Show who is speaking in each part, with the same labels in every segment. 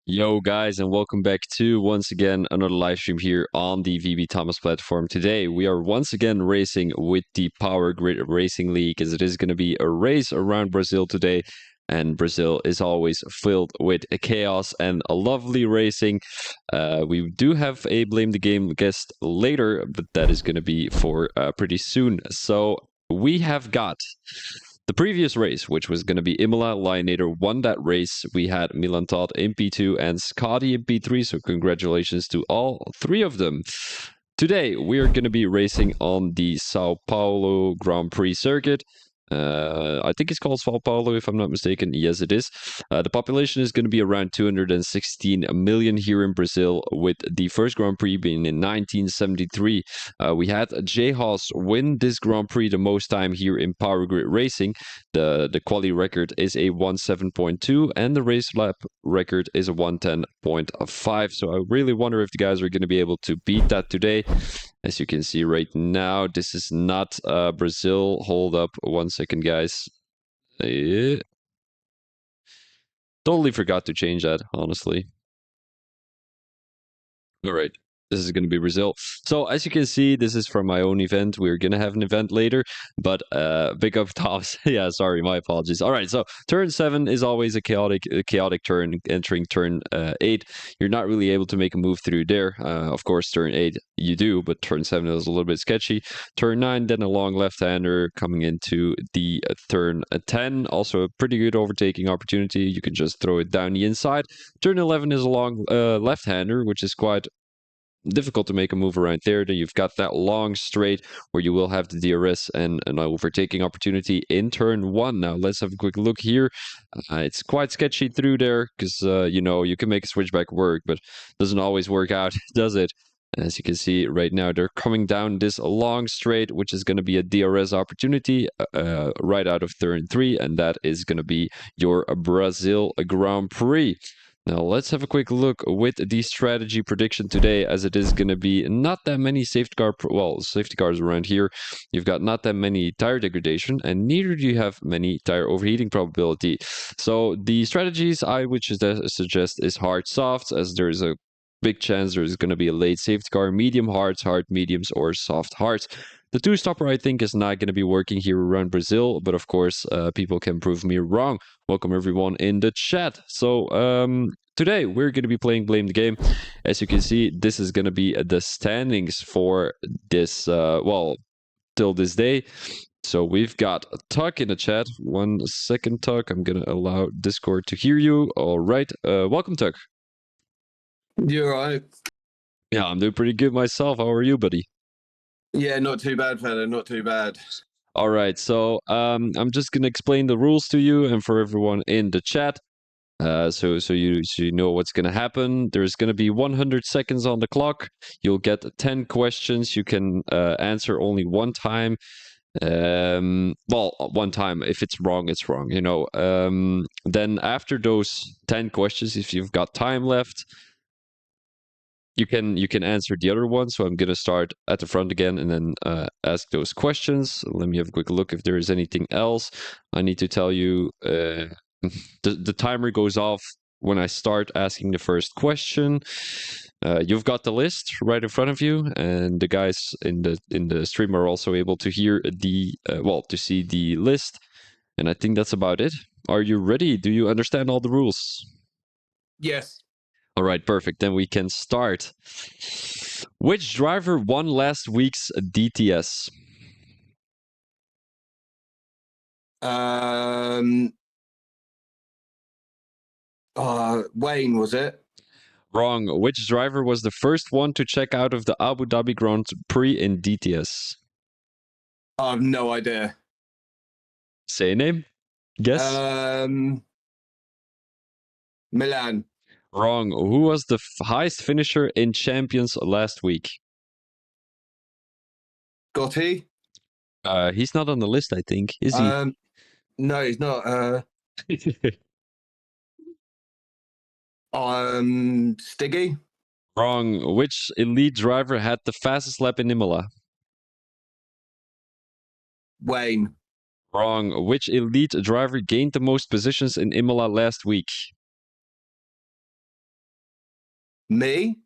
Speaker 1: Yo, guys, and welcome back to once again another live stream here on the VB Thomas platform. Today, we are once again racing with the Power Grid Racing League, as it is going to be a race around Brazil today. And Brazil is always filled with chaos and a lovely racing. We do have a Blame the Game guest later, but that is going to be for pretty soon. So we have got the previous race, which was going to be Imola. Lionator won that race. We had Milan Todd in P2 and Scotty in P3, so congratulations to all three of them. Today, we're going to be racing on the Sao Paulo Grand Prix circuit. I think it's called Sao Paulo, if I'm not mistaken. Yes, it is. The population is going to be around 216 million here in Brazil, with the first Grand Prix being in 1973. We had J Haas win this Grand Prix the most time here in Power Grid Racing. The quality record is a 1:7.2, and the race lap record is a 1:10.5. So I really wonder if the guys are going to be able to beat that today. As you can see right now, this is not Brazil. Hold up 1 second, guys. Totally forgot to change that, honestly. All right. This is going to be Brazil. So as you can see, this is from my own event. We're going to have an event later, but big up tops. Yeah, sorry, my apologies. All right, so turn 7 is always a chaotic turn. Entering turn 8, you're not really able to make a move through there. Of course, turn 8 you do, but turn 7 is a little bit sketchy. Turn 9, then a long left-hander coming into the turn 10. Also a pretty good overtaking opportunity. You can just throw it down the inside. Turn 11 is a long left-hander, which is quite difficult to make a move around there. Then you've got that long straight where you will have the DRS and an overtaking opportunity in turn 1. Now let's have a quick look here. It's quite sketchy through there because you can make a switchback work, but doesn't always work out, does it? As you can see right now, they're coming down this long straight, which is going to be a DRS opportunity right out of turn 3, and that is going to be your Brazil Grand Prix. Now let's have a quick look with the strategy prediction today, as it is going to be not that many safety cars around here. You've got not that many tire degradation, and neither do you have many tire overheating probability. So the strategies I would suggest is hard softs, as there's a big chance there's going to be a late safety car, medium hards, hard mediums, or soft hards. The two-stopper, I think, is not going to be working here around Brazil, but of course, people can prove me wrong. Welcome everyone in the chat. So today we're going to be playing Blame the Game. As you can see, this is going to be the standings for this, till this day. So we've got Tuck in the chat. 1 second, Tuck. I'm going to allow Discord to hear you. All right. Welcome, Tuck.
Speaker 2: You're right.
Speaker 1: Yeah, I'm doing pretty good myself. How are you, buddy?
Speaker 2: Yeah, not too bad, fella. Not too bad.
Speaker 1: All right, so I'm just gonna explain the rules to you and for everyone in the chat, so you know what's gonna happen. There's gonna be 100 seconds on the clock. You'll get 10 questions. You can answer only one time. One time. If it's wrong, it's wrong. Then after those 10 questions, if you've got time left, you can answer the other one. So I'm gonna start at the front again and then ask those questions. Let me have a quick look if there is anything else I need to tell you. The timer goes off when I start asking the first question. You've got the list right in front of you, and the guys in the stream are also able to hear to see the list. And I think that's about it. Are you ready? Do you understand all the rules?
Speaker 2: Yes.
Speaker 1: All right, perfect. Then we can start. Which driver won last week's DTS?
Speaker 2: Wayne, was it?
Speaker 1: Wrong. Which driver was the first one to check out of the Abu Dhabi Grand Prix in DTS?
Speaker 2: I have no idea.
Speaker 1: Say a name. Guess.
Speaker 2: Milan.
Speaker 1: Wrong. Who was the highest finisher in Champions last week?
Speaker 2: Gotti?
Speaker 1: He's not on the list, I think. Is he?
Speaker 2: No, he's not. Stiggy?
Speaker 1: Wrong. Which elite driver had the fastest lap in Imola?
Speaker 2: Wayne.
Speaker 1: Wrong. Which elite driver gained the most positions in Imola last week?
Speaker 2: Me?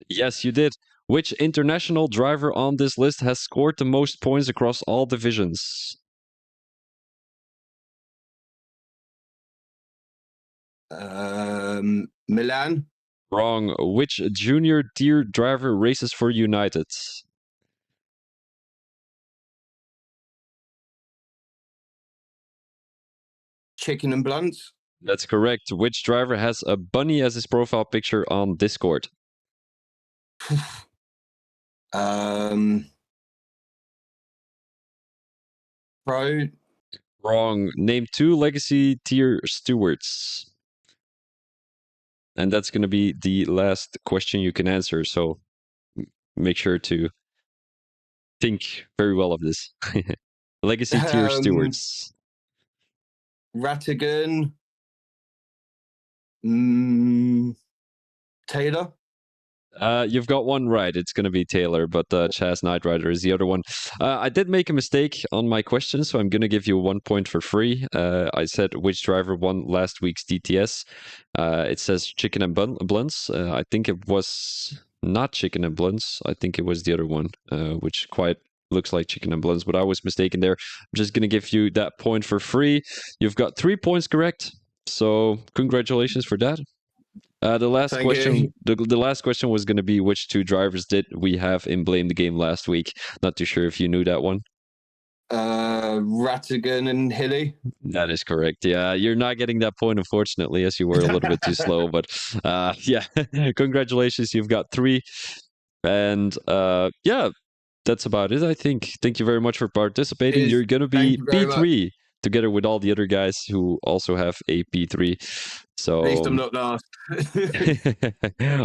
Speaker 1: Yes, you did. Which international driver on this list has scored the most points across all divisions?
Speaker 2: Milan?
Speaker 1: Wrong. Which junior tier driver races for United?
Speaker 2: Chicken and Blunts?
Speaker 1: That's correct. Which driver has a bunny as his profile picture on Discord?
Speaker 2: Pro?
Speaker 1: Wrong. Name 2 legacy tier stewards. And that's going to be the last question you can answer. So make sure to think very well of this. Legacy tier stewards.
Speaker 2: Rattigan? Taylor?
Speaker 1: You've got one right. It's going to be Taylor, but Chaz Knight Rider is the other one. I did make a mistake on my question, so I'm going to give you 1 point for free. I said which driver won last week's DTS. It says Chicken and Blunts. I think it was not Chicken and Blunts. I think it was the other one, which quite looks like Chicken and Blunts, but I was mistaken there. I'm just going to give you that point for free. You've got 3 points correct, so congratulations for that. The last
Speaker 2: Thank
Speaker 1: question,
Speaker 2: you.
Speaker 1: the last question was going to be which 2 drivers did we have in Blame the Game last week? Not too sure if you knew that one.
Speaker 2: Rattigan and Hilly.
Speaker 1: That is correct. Yeah, you're not getting that point, unfortunately, as you were a little bit too slow. But yeah, congratulations, you've got 3, and yeah, that's about it. I think. Thank you very much for participating.
Speaker 2: Cheers.
Speaker 1: You're going to be
Speaker 2: Thank you very
Speaker 1: P3 together with all the other guys who also have a P3. So
Speaker 2: At least I'm not last.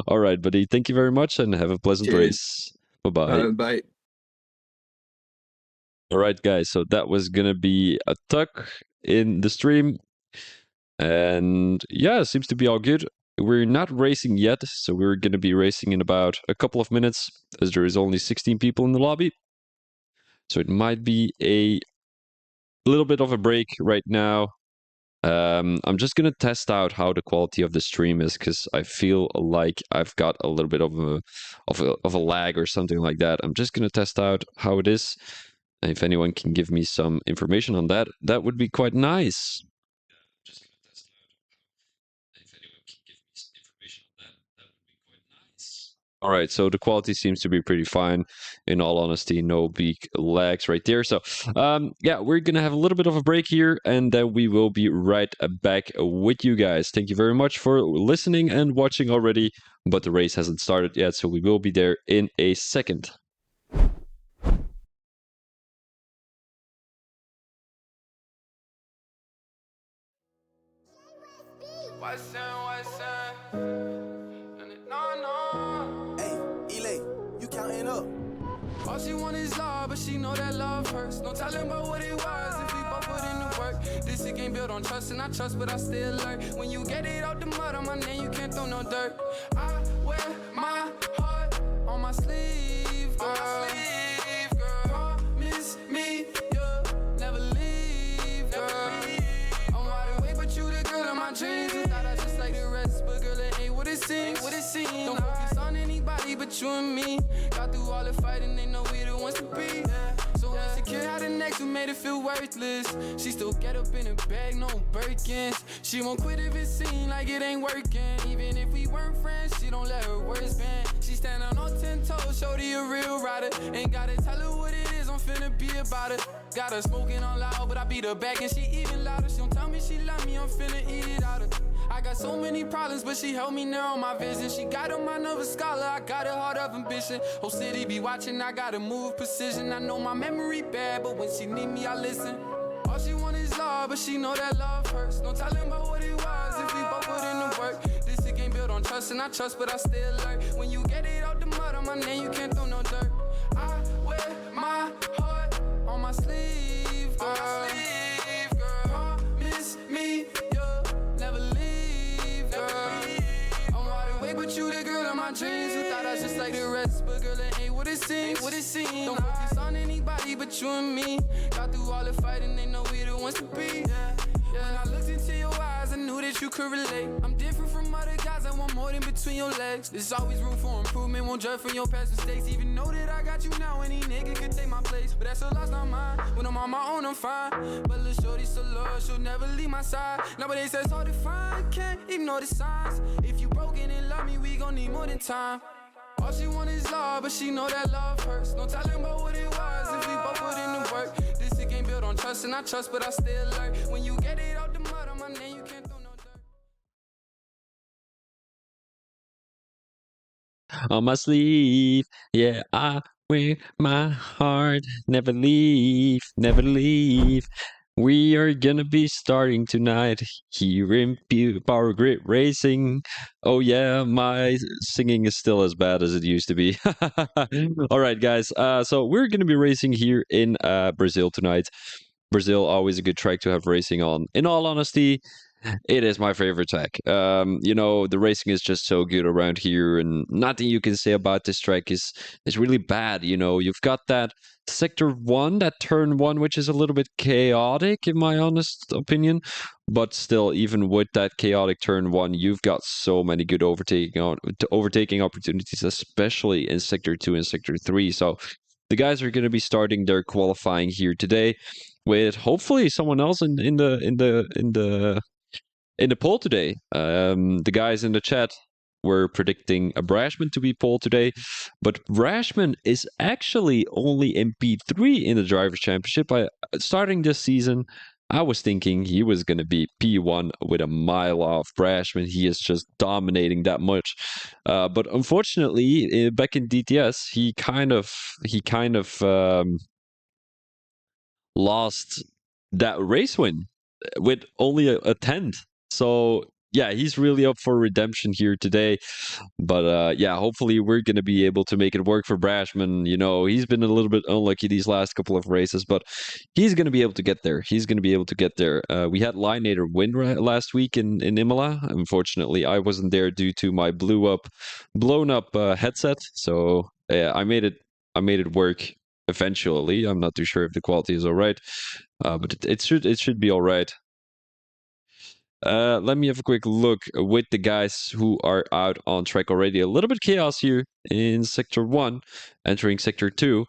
Speaker 1: all right, buddy. Thank you very much and have a pleasant
Speaker 2: Cheers.
Speaker 1: race. Bye-bye.
Speaker 2: Bye.
Speaker 1: All right, guys. So that was going to be a tuck in the stream. And yeah, seems to be all good. We're not racing yet, so we're going to be racing in about a couple of minutes, as there is only 16 people in the lobby. So it might be a little bit of a break right now. I'm just gonna test out how the quality of the stream is, because I feel like I've got a little bit of a lag or something like that. I'm just gonna test out how it is. And if anyone can give me some information on that, that would be quite nice. All right, so the quality seems to be pretty fine. In all honesty, no big lags right there. So yeah, we're going to have a little bit of a break here, and then we will be right back with you guys. Thank you very much for listening and watching already, but the race hasn't started yet, so we will be there in a second.
Speaker 3: All she want is love, but she know that love hurts. No telling about what it was if we both put in the work. This shit ain't built on trust, and I trust, but I still lurk. When you get it out the mud on my name, you can't throw no dirt. I wear my heart on my sleeve, girl. Promise me you'll never leave, girl. I'm wide awake, but you the girl of my dreams. You thought I just like the rest, but girl, it ain't what it seems. Don't focus on anybody but you and me. Got through all the fighting, they know we the ones to be. So insecure how the next who made it feel worthless. She still get up in a bag, no Birkins. She won't quit if it seem like it ain't working. Even if we weren't friends, she don't let her words bend. She stand on 10 toes, shorty a real rider. Ain't gotta tell her what it is, I'm finna be about it. Got her smoking on loud, but I beat her back and she even louder. She don't tell me she love me, I'm finna eat it out of. I got so many problems, but she helped me narrow my vision. She got a mind of a scholar, I got a heart of ambition. Whole city be watching, I gotta move precision. I know my memory bad, but when she need me, I listen. All she want is love, but she know that love hurts. No telling about what it was if we both put in the work. This shit ain't built on trust, and I trust, but I still lurk. When you get it out the mud on my name, you can't throw no dirt. I wear my heart on my sleeve, girl. Promise me you'll never leave, girl. I'm wide awake, but you the girl of my dreams. You thought I was just like the rest, but girl, it ain't what it seems. Don't focus on anybody but you and me. Got through all the fighting, they know we the ones to be. When I looked into your eyes, I knew that you could relate. I'm different from other guys, I want more than between. between your legs. There's always room for improvement, won't judge for your past mistakes. Even know that I got you now, any nigga could take my place. But that's a loss, not mine. When I'm on my own, I'm fine. But little shorty still love, she'll never leave my side. Nowadays that's hard to find, can't ignore the signs. If you broken and love me, we gon' need more than time. All she want is love, but she know that love hurts. No telling about what it was if we both put in the work. This shit ain't built on trust, and I trust, but I still alert. When you get it out the mud on my name, you can't throw no dirt.
Speaker 1: On my sleeve, yeah, I wear my heart. Never leave, never leave. We are gonna be starting tonight here in Power Grid Racing. Oh yeah, my singing is still as bad as it used to be. All right, guys. So we're gonna be racing here in Brazil tonight. Brazil, always a good track to have racing on. In all honesty, it is my favorite track. You know, the racing is just so good around here, and nothing you can say about this track is really bad. You know, you've got that sector 1, that turn 1, which is a little bit chaotic in my honest opinion, but still, even with that chaotic turn 1, you've got so many good overtaking opportunities, especially in sector 2 and sector 3. So the guys are going to be starting their qualifying here today with hopefully someone else in the poll today. The guys in the chat were predicting a Brashman to be pole today, but Brashman is actually only in P3 in the Drivers' Championship. Starting this season, I was thinking he was going to be P1 with a mile off Brashman. He is just dominating that much. But unfortunately, back in DTS, he kind of lost that race win with only a 10th. So yeah, he's really up for redemption here today. But yeah, hopefully we're going to be able to make it work for Brashman. You know, he's been a little bit unlucky these last couple of races, but he's going to be able to get there. He's going to be able to get there. We had Lineator win last week in Imola. Unfortunately, I wasn't there due to my blown up headset. So yeah, I made it work eventually. I'm not too sure if the quality is all right, but it should be all right. Let me have a quick look with the guys who are out on track already. A little bit chaos here in Sector 1, entering Sector 2,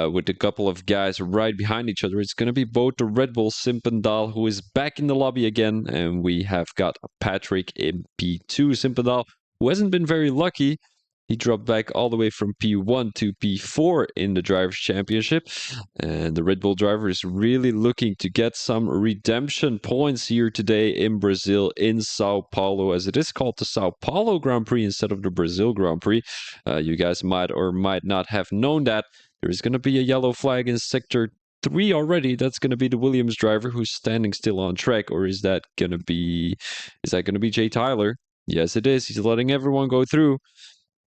Speaker 1: with a couple of guys right behind each other. It's going to be both the Red Bull Simpendal, who is back in the lobby again, and we have got Patrick in P2. Simpendal, who hasn't been very lucky. He dropped back all the way from P1 to P4 in the Drivers' Championship. And the Red Bull driver is really looking to get some redemption points here today in Brazil, in Sao Paulo, as it is called the Sao Paulo Grand Prix instead of the Brazil Grand Prix. You guys might or might not have known that. There is going to be a yellow flag in Sector 3 already. That's going to be the Williams driver who's standing still on track. Or is that going to be Jay Tyler? Yes, it is. He's letting everyone go through,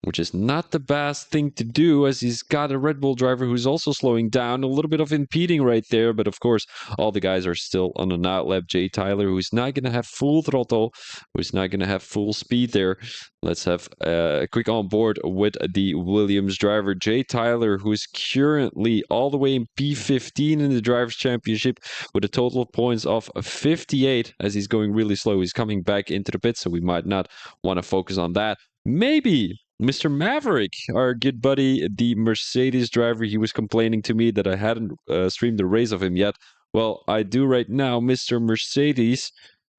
Speaker 1: which is not the best thing to do, as he's got a Red Bull driver who's also slowing down, a little bit of impeding right there. But of course, all the guys are still on an outlap. Jay Tyler, who's not going to have full throttle, who's not going to have full speed there. Let's have a quick on board with the Williams driver, Jay Tyler, who is currently all the way in P15 in the Drivers' Championship with a total of points of 58, as he's going really slow. He's coming back into the pit, so we might not want to focus on that. Maybe Mr. Maverick, our good buddy, the Mercedes driver. He was complaining to me that I hadn't streamed the race of him yet. Well, I do right now. Mr. Mercedes,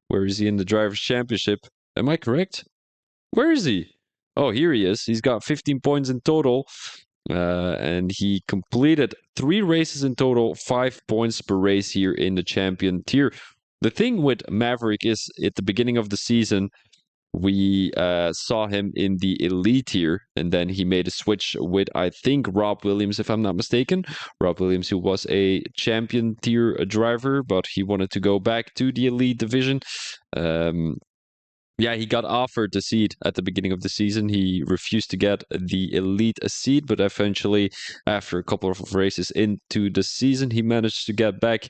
Speaker 1: where is he in the Drivers' Championship? Am I correct? Where is he? Oh, here he is. He's got 15 points in total. And he completed 3 races in total, 5 points per race here in the champion tier. The thing with Maverick is, at the beginning of the season, we saw him in the elite tier, and then he made a switch with, I think, Rob Williams, if I'm not mistaken. Rob Williams, who was a champion tier driver, but he wanted to go back to the elite division. Yeah, he got offered the seat at the beginning of the season. He refused to get the elite seat, but eventually, after a couple of races into the season, he managed to get back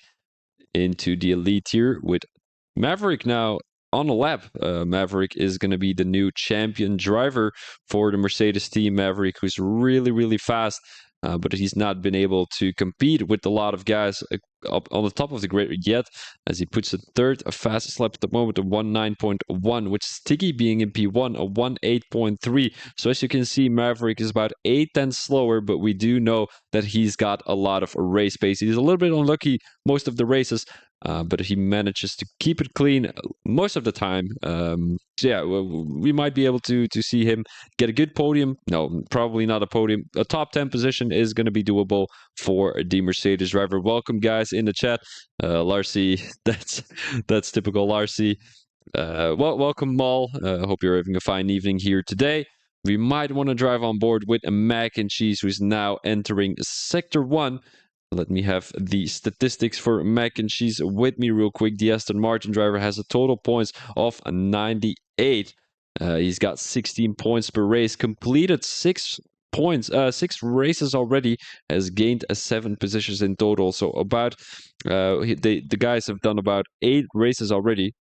Speaker 1: into the elite tier with Maverick now on a lap. Maverick is going to be the new champion driver for the Mercedes team. Maverick, who's really, really fast. but he's not been able to compete with a lot of guys up on the top of the grid yet, as he puts a third fastest lap at the moment of 1.9.1, which is Tiggy being in P1 a 1.8.3. So as you can see, Maverick is about 8 tenths slower, but we do know that he's got a lot of race pace. He's a little bit unlucky most of the races, but he manages to keep it clean most of the time. So yeah, we might be able to see him get a good podium. No, probably not a podium. A top 10 position is going to be doable for the Mercedes driver. Welcome, guys, in the chat. Larcy, that's typical Larcy. Welcome, Maul. Hope you're having a fine evening here today. We might want to drive on board with a Mac and Cheese, who's now entering Sector 1. Let me have the statistics for Mac and Cheese with me real quick. The Aston Martin driver has a total points of 98. He's got 16 points per race, completed 6 races already, has gained 7 positions in total. So about the guys have done about 8 races already.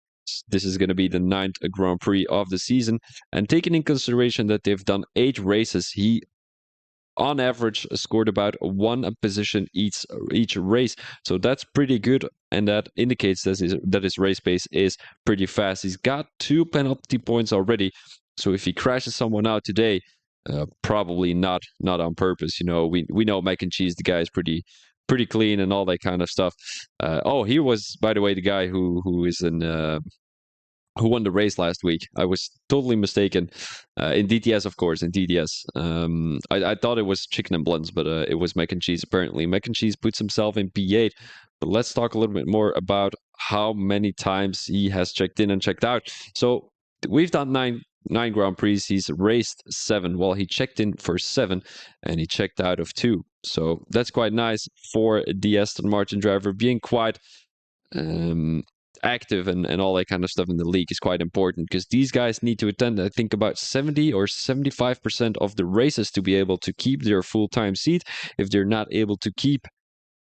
Speaker 1: This is going to be the 9th Grand Prix of the season, and taking in consideration that they've done 8 races, he on average scored about 1 position each race. So that's pretty good, and that indicates that his race pace is pretty fast. He's got 2 penalty points already, so if he crashes someone out today, probably not on purpose. You know, we know Mac and Cheese, the guy is pretty clean and all that kind of stuff. He was, by the way, the guy who won the race last week. I was totally mistaken. In DTS, of course, in DTS. I thought it was Chicken and Blunts, but it was Mac and Cheese, apparently. Mac and Cheese puts himself in P8. But let's talk a little bit more about how many times he has checked in and checked out. So we've done 9 Grand Prix. He's raced 7. Well, he checked in for 7, and he checked out of 2. So that's quite nice for the Aston Martin driver. Being quite active and all that kind of stuff in the league is quite important, because these guys need to attend, I think, about 70 or 75% of the races to be able to keep their full-time seat. If they're not able to keep,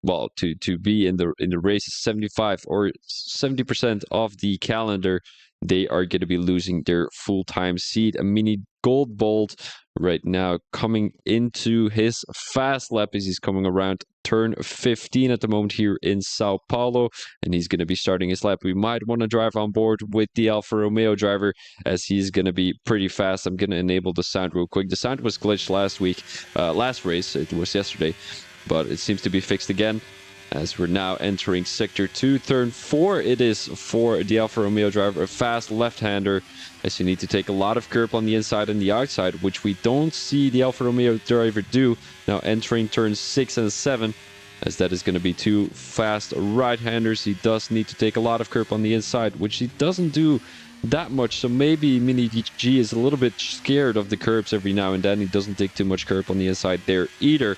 Speaker 1: well, to be in the races 75 or 70% of the calendar, they are going to be losing their full-time seat. A Mini Gold Bolt right now coming into his fast lap as he's coming around turn 15 at the moment here in Sao Paulo, and he's going to be starting his lap. We might want to drive on board with the Alfa Romeo driver, as he's going to be pretty fast. I'm going to enable the sound real quick. The sound was glitched last race. It was yesterday, but it seems to be fixed again, as we're now entering Sector 2, turn 4. It is for the Alfa Romeo driver, a fast left-hander, as you need to take a lot of curb on the inside and the outside, which we don't see the Alfa Romeo driver do. Now entering turns 6 and 7, as that is going to be 2 fast right-handers. He does need to take a lot of curb on the inside, which he doesn't do that much. So maybe Mini G is a little bit scared of the curbs every now and then. He doesn't take too much curb on the inside there either.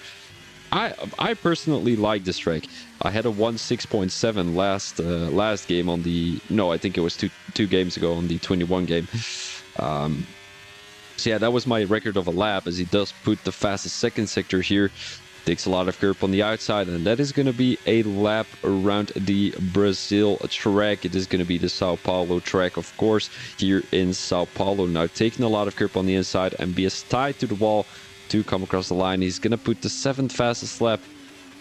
Speaker 1: I personally like this track. I had a 1.6.7 last game on the, no, I think it was two games ago on the 21 game. So yeah, that was my record of a lap, as he does put the fastest second sector here. Takes a lot of curb on the outside, and that is going to be a lap around the Brazil track. It is going to be the Sao Paulo track, of course, here in Sao Paulo. Now taking a lot of curb on the inside and be as tight to the wall to come across the line. He's going to put the 7th fastest lap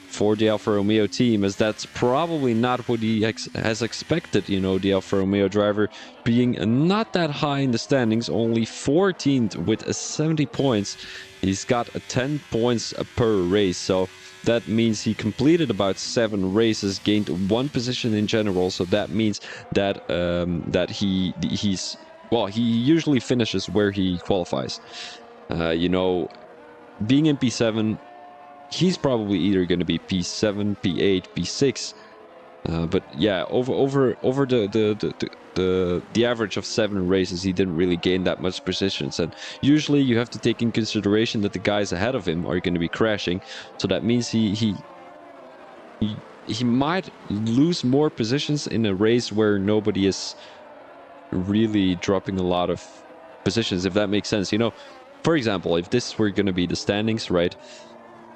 Speaker 1: for the Alfa Romeo team, as that's probably not what he has expected. You know, the Alfa Romeo driver being not that high in the standings, only 14th with 70 points. He's got 10 points per race, so that means he completed about 7 races, gained 1 position in general. So that means that he usually finishes where he qualifies. You know, being in P7, he's probably either going to be P7, P8, P6. But yeah, over the average of 7 races, he didn't really gain that much positions. And usually you have to take in consideration that the guys ahead of him are going to be crashing. So that means he might lose more positions in a race where nobody is really dropping a lot of positions, if that makes sense. You know, for example, if this were going to be the standings, right?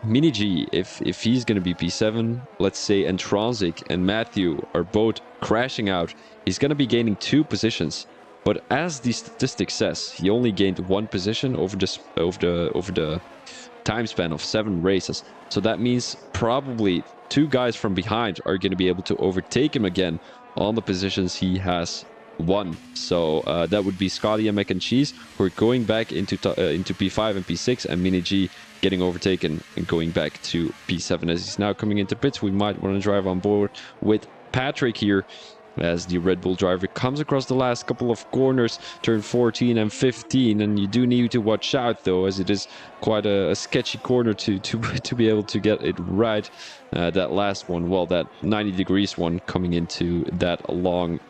Speaker 1: Mini G, if he's going to be P7, let's say Intronsic and Matthew are both crashing out, he's going to be gaining 2 positions. But as the statistic says, he only gained 1 position over the time span of 7 races. So that means probably 2 guys from behind are going to be able to overtake him again on the positions he has won. So that would be Scotty and Mac and Cheese, who are going back into P5 and P6, and Mini G getting overtaken and going back to P7 as he's now coming into pits. We might want to drive on board with Patrick here as the Red Bull driver comes across the last couple of corners, turn 14 and 15, and you do need to watch out though, as it is quite a sketchy corner to be able to get it right. That last one, well, that 90 degrees one coming into that long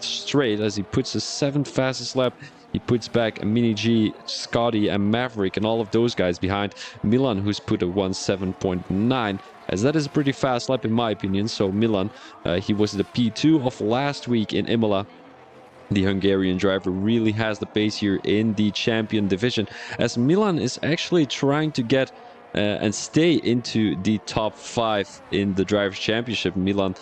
Speaker 1: straight, as he puts the 7th fastest lap. He puts back Mini G, Scotty, and Maverick, and all of those guys behind Milan, who's put a 1:7.9, as that is a pretty fast lap in my opinion. So Milan, he was the P2 of last week in Imola. The Hungarian driver really has the pace here in the champion division, as Milan is actually trying to get and stay into the top 5 in the Drivers' Championship. Milan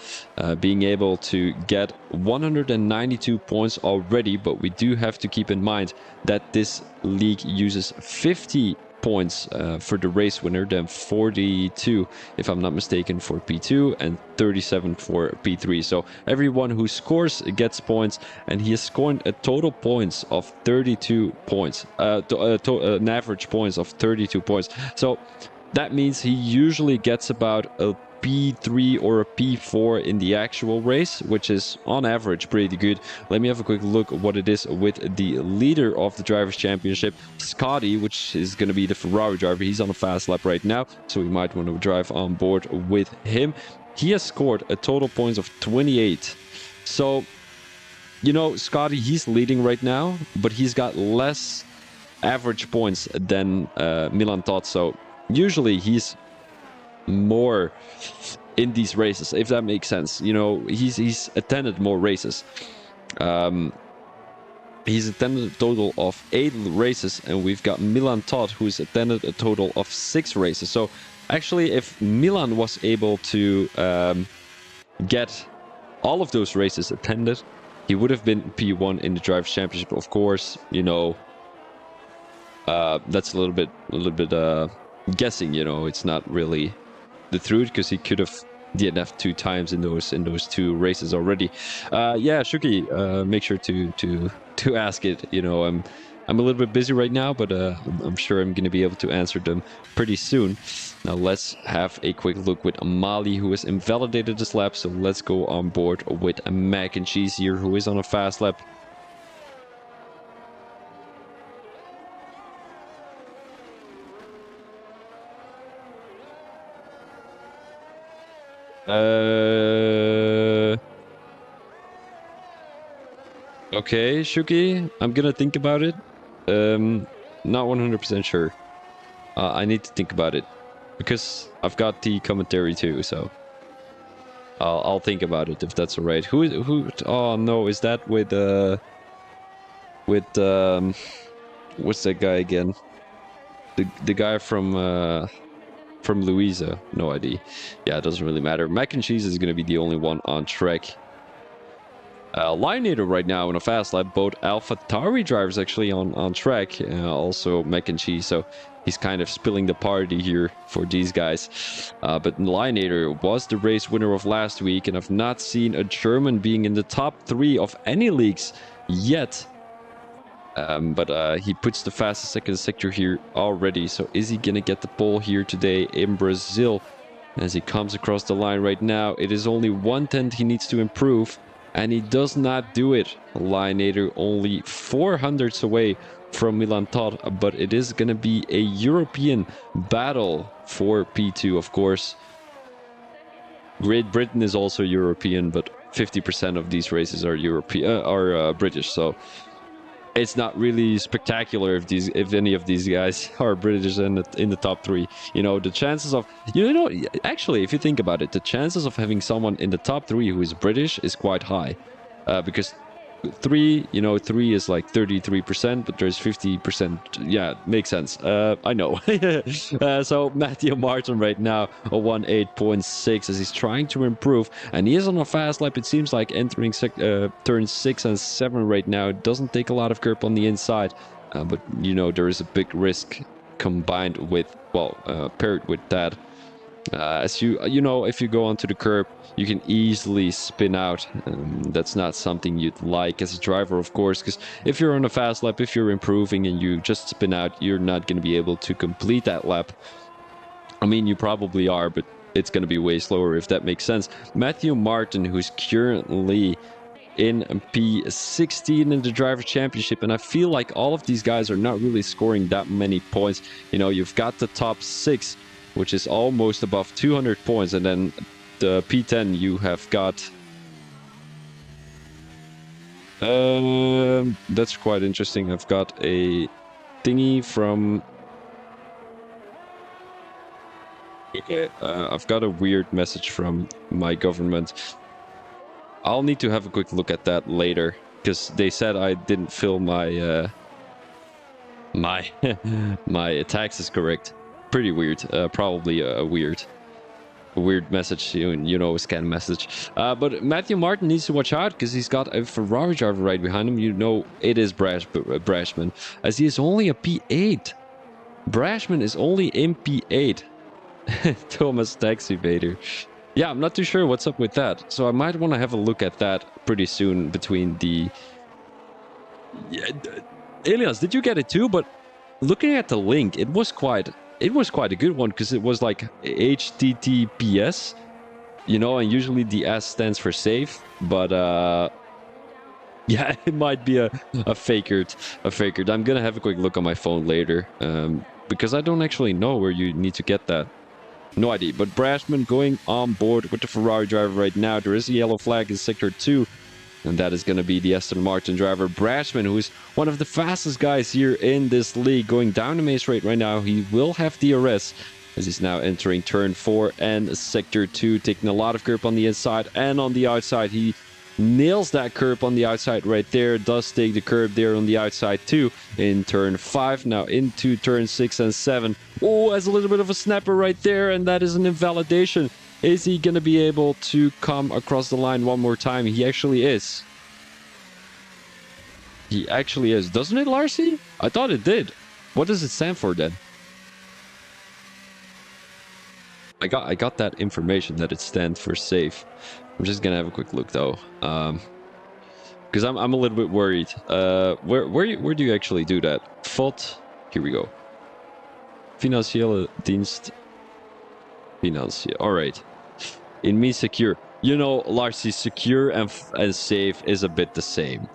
Speaker 1: being able to get 192 points already, but we do have to keep in mind that this league uses 50 points for the race winner, then 42, if I'm not mistaken, for P2 and 37 for P3. So everyone who scores gets points, and he has scored a total points of 32 points, an average points of 32 points. So that means he usually gets about a P3 or a P4 in the actual race, which is on average pretty good. Let me have a quick look at what it is with the leader of the Drivers' Championship, Scotty, which is going to be the Ferrari driver. He's on a fast lap right now, so we might want to drive on board with him. He has scored a total points of 28. So, you know, Scotty, he's leading right now, but he's got less average points than Milan Todt. So usually he's more in these races, if that makes sense. You know, he's attended more races. He's attended a total of 8 races, and we've got Milan Todt, who's attended a total of 6 races. So actually, if Milan was able to get all of those races attended, he would have been P1 in the Drivers' Championship. Of course, you know, that's a little bit guessing. You know, it's not really the truth, because he could have DNF 2 times in those 2 races already. Yeah, Shuki, make sure to ask it. You know, I'm a little bit busy right now, but I'm sure I'm going to be able to answer them pretty soon. Now let's have a quick look with Amali, who has invalidated this lap. So let's go on board with Mac and Cheese here, who is on a fast lap. Okay, Shuki, I'm gonna think about it. Not 100% sure. I need to think about it, because I've got the commentary too, so I'll think about it if that's alright. Who? Oh no, is that with what's that guy again? The guy from Louisa, no idea. Yeah, it doesn't really matter. Mac and Cheese is going to be the only one on track. Lionator right now in a fast lap. Both AlphaTauri drivers actually on track. Also Mac and Cheese, so he's kind of spilling the party here for these guys. But Lionator was the race winner of last week, and I've not seen a German being in the top 3 of any leagues yet. But he puts the fastest second sector here already. So is he gonna get the pole here today in Brazil? As he comes across the line right now, it is only 1/10 he needs to improve, and he does not do it. Lionator only 400ths away from Milan Todt, but it is gonna be a European battle for P2, of course. Great Britain is also European, but 50% of these races are British, so it's not really spectacular if any of these guys are British in the top 3. You know, the chances of, you know, actually, if you think about it, the chances of having someone in the top 3 who is British is quite high, because 3 is like 33%, but there's 50%. Yeah, makes sense. I know. So Matthew Martin right now a 1:8.6 as he's trying to improve, and he is on a fast lap. It seems like entering turn 6 and 7 right now. It doesn't take a lot of grip on the inside, but you know, there is a big risk combined with, well, paired with that, as you know, if you go onto the curb, you can easily spin out. That's not something you'd like as a driver, of course, because if you're on a fast lap, if you're improving and you just spin out, you're not going to be able to complete that lap. I mean, you probably are, but it's going to be way slower, if that makes sense. Matthew Martin, who's currently in P16 in the Drivers' Championship, and I feel like all of these guys are not really scoring that many points. You know, you've got the top 6, which is almost above 200 points, and then the P10 you have got. That's quite interesting. I've got a thingy from. I've got a weird message from my government. I'll need to have a quick look at that later, because they said I didn't fill my my taxes correct. Pretty weird. Probably a weird message, you know, a scam message. But Matthew Martin needs to watch out, because he's got a Ferrari driver right behind him. You know, it is Brashman, as he is only a P8. Brashman is only in P8. Thomas Taxi Vader. Yeah, I'm not too sure what's up with that, so I might want to have a look at that pretty soon between the... Yeah, Elias, did you get it too? But looking at the link, it was quite a good one, because it was like HTTPS, you know, and usually the S stands for safe, but yeah, it might be a fakered. I'm gonna have a quick look on my phone later, because I don't actually know where you need to get that. No idea. But Brashman going on board with the Ferrari driver right now. There is a yellow flag in sector 2. And that is going to be the Aston Martin driver, Brashman, who is one of the fastest guys here in this league. Going down the main straight right now. He will have DRS, as he's now entering turn 4 and sector 2. Taking a lot of curb on the inside and on the outside. He nails that curb on the outside right there. Does take the curb there on the outside too in turn 5. Now into turn 6 and 7. Oh, has a little bit of a snapper right there, and that is an invalidation. Is he going to be able to come across the line one more time? He actually is. He actually is. Doesn't it, Larcy? I thought it did. What does it stand for then? I got that information that it stands for safe. I'm just gonna have a quick look though, because I'm a little bit worried. Where do you actually do that? FOD. Here we go. Financiële dienst. Financiën. All right. In me secure. You know, Larcy, secure and safe is a bit the same.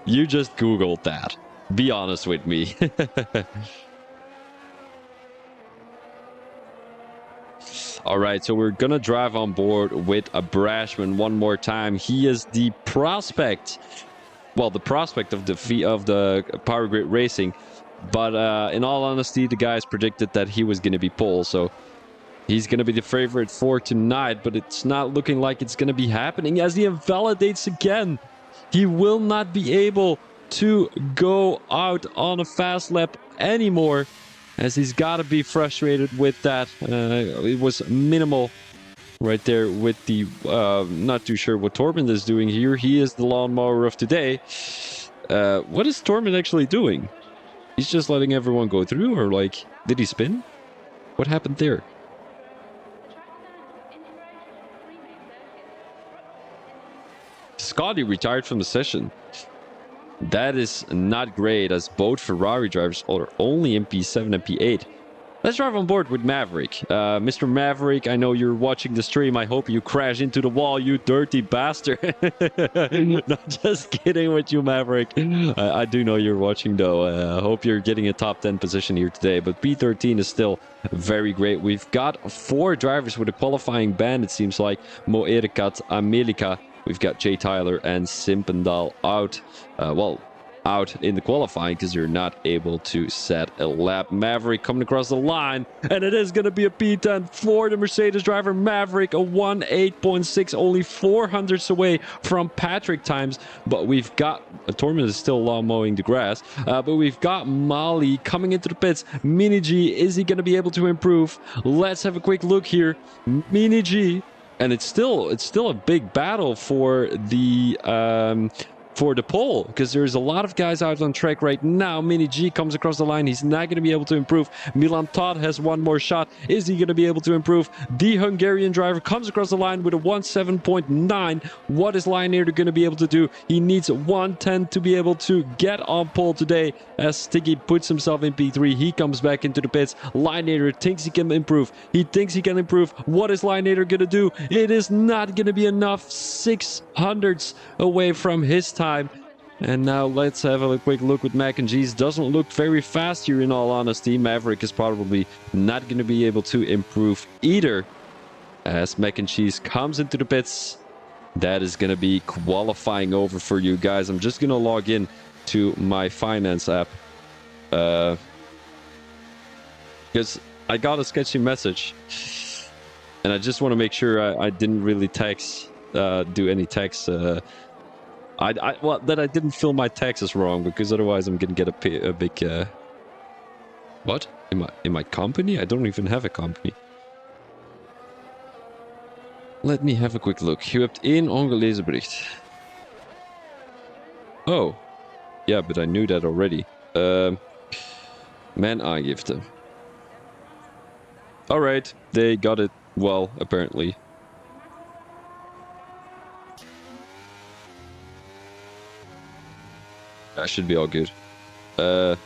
Speaker 1: You just Googled that. Be honest with me. All right, so we're gonna drive on board with a Brashman one more time. He is the prospect, well, the prospect of the Power Grid Racing, but in all honesty, the guys predicted that he was gonna be pole, so he's gonna be the favorite for tonight. But it's not looking like it's gonna be happening, as he invalidates again. He will not be able to go out on a fast lap anymore, as he's got to be frustrated with that. It was minimal right there with the... not too sure what Torben is doing here. He is the lawnmower of today. What is Torben actually doing? He's just letting everyone go through, or like, did he spin? What happened there? Scotty retired from the session. That is not great, as both Ferrari drivers are only in P7 and P8. Let's drive on board with Maverick. Mr. Maverick, I know you're watching the stream. I hope you crash into the wall, you dirty bastard. Not just kidding with you, Maverick. I do know you're watching, though. I hope you're getting a top 10 position here today. But P13 is still very great. We've got 4 drivers with a qualifying ban, it seems like. Mo Erikat, Amelika. We've got Jay Tyler and Simpendal out. Out in the qualifying, because you're not able to set a lap. Maverick coming across the line, and it is going to be a P10 for the Mercedes driver Maverick, a 1.8.6, only 400ths away from Patrick times. But we've got Torben is still lawn mowing the grass, but we've got Molly coming into the pits. Mini G, is he going to be able to improve? Let's have a quick look here. Mini G, and it's still a big battle for the for the pole, because there's a lot of guys out on track right now. Mini G comes across the line. He's not going to be able to improve. Milan Todd has one more shot. Is he going to be able to improve? The Hungarian driver comes across the line with a 1:7.9. What is Lionator going to be able to do? He needs 1:10 to be able to get on pole today. As Stiggy puts himself in P3, he comes back into the pits. Lionator thinks he can improve. He thinks he can improve. What is Lionator going to do? It is not going to be enough. 600ths away from his time. And now let's have a quick look with Mac and G's. Doesn't look very fast here, in all honesty. Maverick is probably not going to be able to improve either. As Mac and Cheese comes into the pits, that is going to be qualifying over for you guys. I'm just going to log in to my finance app. Because I got a sketchy message. And I just want to make sure I didn't really do any tax. Well, that I didn't fill my taxes wrong, because otherwise I'm gonna get a big. What? In my company? I don't even have a company. Let me have a quick look. U hebt één ongelezen bericht. Oh, yeah, but I knew that already. Mijn aangifte. All right, they got it well, apparently. That should be all good. It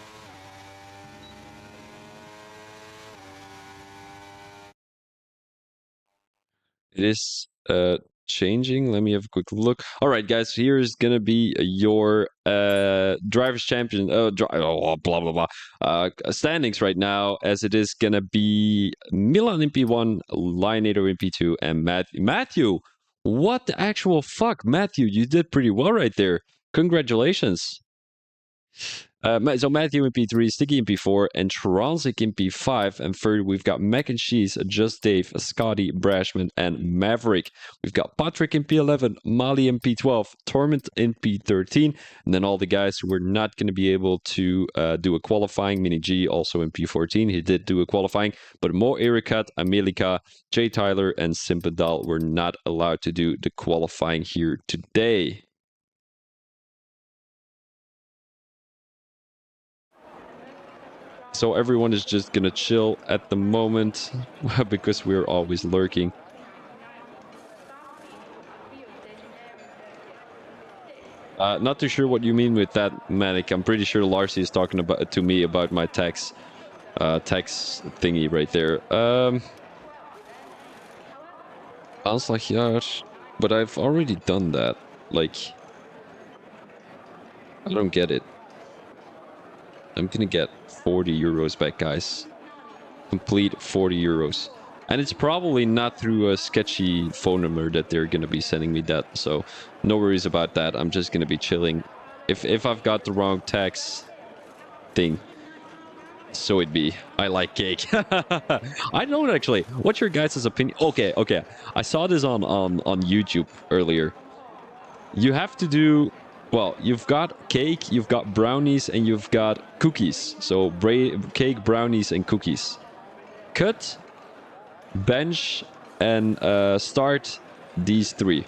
Speaker 1: is changing. Let me have a quick look. All right, guys, here's gonna be your drivers champion. Blah blah blah. Standings right now, as it is gonna be Milan in P1, Lionator in P2, and Matthew. What the actual fuck, Matthew? You did pretty well right there. Congratulations. So Matthew in P3, Sticky in P4, and Transic in P5. And third, we've got Mac and Cheese, Just Dave, Scotty, Brashman, and Maverick. We've got Patrick in P11, Mali in P12, Torment in P13, and then all the guys who were not going to be able to do a qualifying. Mini G also in P14. He did do a qualifying, but Mo Erikat, Amelika, Jay Tyler, and Simpadal were not allowed to do the qualifying here today. So everyone is just gonna chill at the moment because we're always lurking. Not too sure what you mean with that, Manic. I'm pretty sure Larcy is talking to me about my tax thingy right there. Aanslagjaar, but I've already done that. Like, I don't get it. I'm gonna get 40 euros back, guys. Complete 40 euros. And it's probably not through a sketchy phone number that they're gonna be sending me that. So no worries about that. I'm just gonna be chilling. If I've got the wrong tax thing, so it be. I like cake. I don't actually. What's your guys' opinion? Okay. I saw this on YouTube earlier. You have to do... Well, you've got cake, you've got brownies, and you've got cookies. So cake, brownies, and cookies. Cut, bench, and start these three.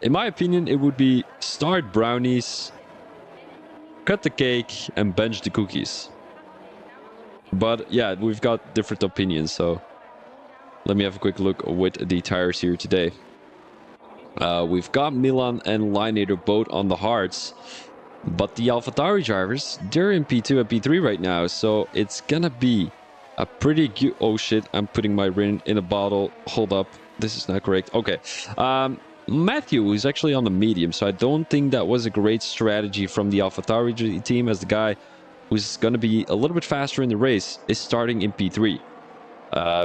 Speaker 1: In my opinion, it would be start brownies, cut the cake, and bench the cookies. But yeah, we've got different opinions, so let me have a quick look with the tires here today. We've got Milan and Lionator both on the hards, but the AlphaTauri drivers, they're in P2 and P3 right now, so it's gonna be a pretty good... Oh shit, I'm putting my ring in a bottle. Hold up, this is not correct. Okay, Matthew is actually on the medium, so I don't think that was a great strategy from the AlphaTauri team, as the guy who's gonna be a little bit faster in the race is starting in P3.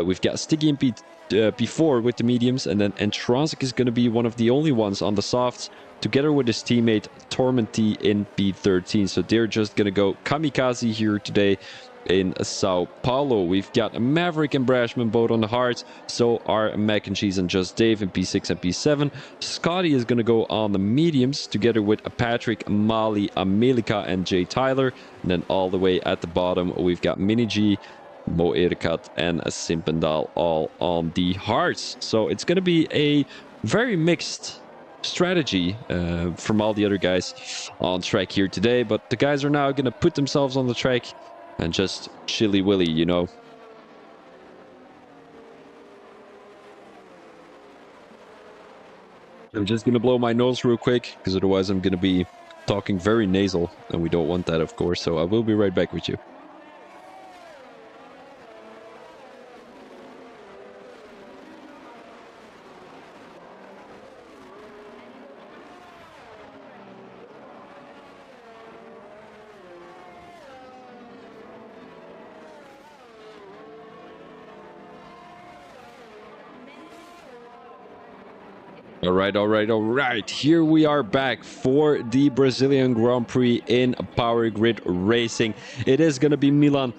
Speaker 1: We've got Sticky in P4 with the mediums, and then Entransic is going to be one of the only ones on the softs, together with his teammate Tormenty in P13. So they're just going to go kamikaze here today in Sao Paulo. We've got Maverick and Brashman both on the hards, so are Mac and Cheese and Just Dave in P6 and P7. Scotty is going to go on the mediums, together with Patrick, Mali, Amelika, and Jay Tyler. And then all the way at the bottom, we've got Mini G, Mo Erikat, and Simpendal all on the hards. So it's going to be a very mixed strategy from all the other guys on track here today. But the guys are now going to put themselves on the track and just chilly willy, you know. I'm just going to blow my nose real quick, because otherwise I'm going to be talking very nasal, and we don't want that, of course. So I will be right back with you. All right. Here we are back for the Brazilian Grand Prix in Power Grid Racing. It is going to be Milan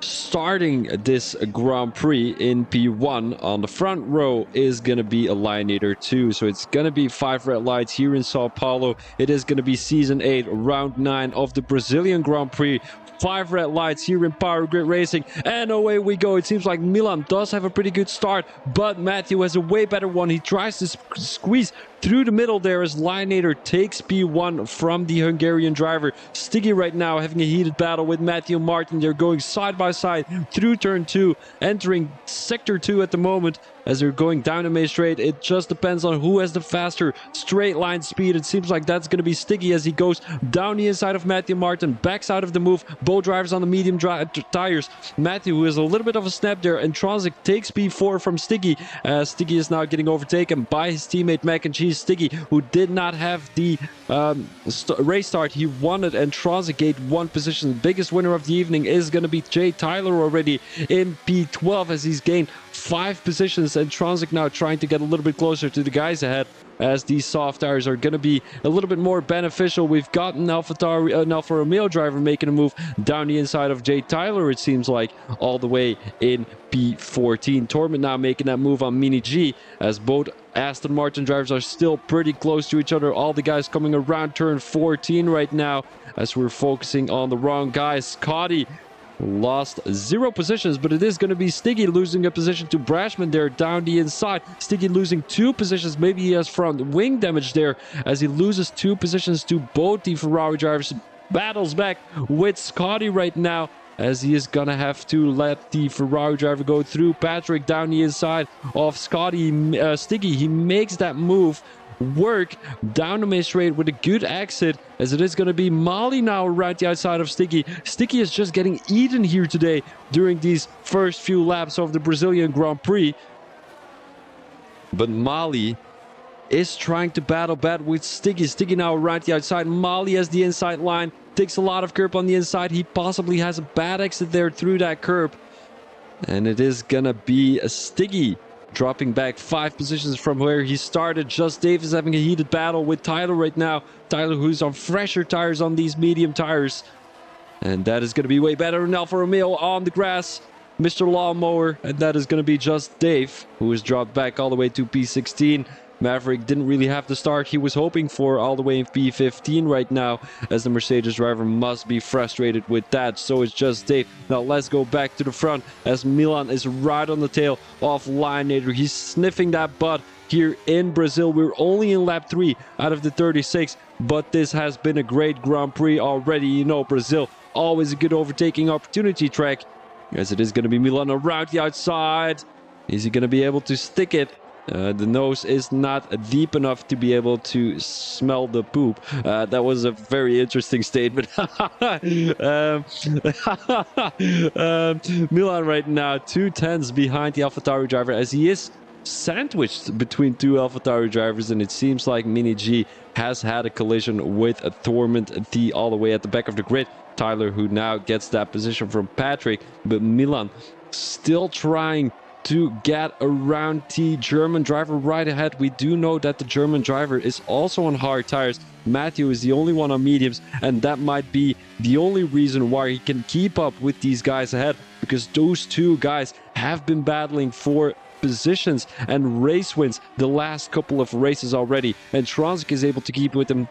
Speaker 1: starting this Grand Prix in P1. On the front row is going to be a Lion Eater 2. So it's going to be 5 red lights here in Sao Paulo. It is going to be Season 8, Round 9 of the Brazilian Grand Prix. 5 red lights here in Power Grid Racing, and away we go. It seems like Milan does have a pretty good start, but Matthew has a way better one. He tries to squeeze through the middle there as Lionator takes P1 from the Hungarian driver. Stiggy right now having a heated battle with Matthew Martin. They're going side by side through turn 2, entering sector 2 at the moment as they're going down the main straight. It just depends on who has the faster straight line speed. It seems like that's going to be Stiggy as he goes down the inside of Matthew Martin, backs out of the move. Both drivers on the medium tires. Matthew, who has a little bit of a snap there, and Tronzik takes P4 from Stiggy. Stiggy is now getting overtaken by his teammate Mac and Cheese. Stiggy, who did not have the race start he wanted, and Tronzik gained 1 position. The biggest winner of the evening is going to be Jay Tyler already in P12 as he's gained 5 positions, and Tronzik now trying to get a little bit closer to the guys ahead as these soft tires are going to be a little bit more beneficial. We've got an Alfa Romeo driver making a move down the inside of Jay Tyler, it seems like, all the way in P14. Torment now making that move on Mini G as both Aston Martin drivers are still pretty close to each other. All the guys coming around turn 14 right now as we're focusing on the wrong guys. Scotty lost 0 positions, but it is going to be Stiggy losing a position to Brashman there down the inside. Stiggy losing 2 positions. Maybe he has front wing damage there as he loses 2 positions to both the Ferrari drivers. Battles back with Scotty right now as he is going to have to let the Ferrari driver go through. Patrick down the inside of Scotty. Stiggy, he makes that move work down the main straight with a good exit, as it is going to be Molly now right the outside of Stiggy. Stiggy is just getting eaten here today during these first few laps of the Brazilian Grand Prix, but Molly is trying to battle back with Stiggy. Stiggy now right the outside. Molly has the inside line, takes a lot of curb on the inside. He possibly has a bad exit there through that curb, and it is gonna be a Stiggy dropping back 5 positions from where he started. Just Dave is having a heated battle with Tyler right now. Tyler, who's on fresher tires on these medium tires. And that is going to be way better than Alfa Romeo on the grass. Mr. Lawnmower. And that is going to be just Dave, who is dropped back all the way to P16. Maverick didn't really have the start he was hoping for all the way in P15 right now, as the Mercedes driver must be frustrated with that. So it's just Dave. Now let's go back to the front as Milan is right on the tail of Lionator. He's sniffing that butt here in Brazil. We're only in lap 3 out of the 36, but this has been a great Grand Prix already. You know, Brazil, always a good overtaking opportunity track, as it is going to be Milan around the outside. Is he going to be able to stick it? The nose is not deep enough to be able to smell the poop. That was a very interesting statement. Milan right now 2 tenths behind the AlphaTauri driver, as he is sandwiched between 2 AlphaTauri drivers, and it seems like Mini G has had a collision with a Torment T all the way at the back of the grid. Tyler, who now gets that position from Patrick, but Milan still trying to get around the German driver right ahead. We do know that the German driver is also on hard tires. Matthew is the only one on mediums, and that might be the only reason why he can keep up with these guys ahead, because those 2 guys have been battling for positions and race wins the last couple of races already, and Tronzik is able to keep with them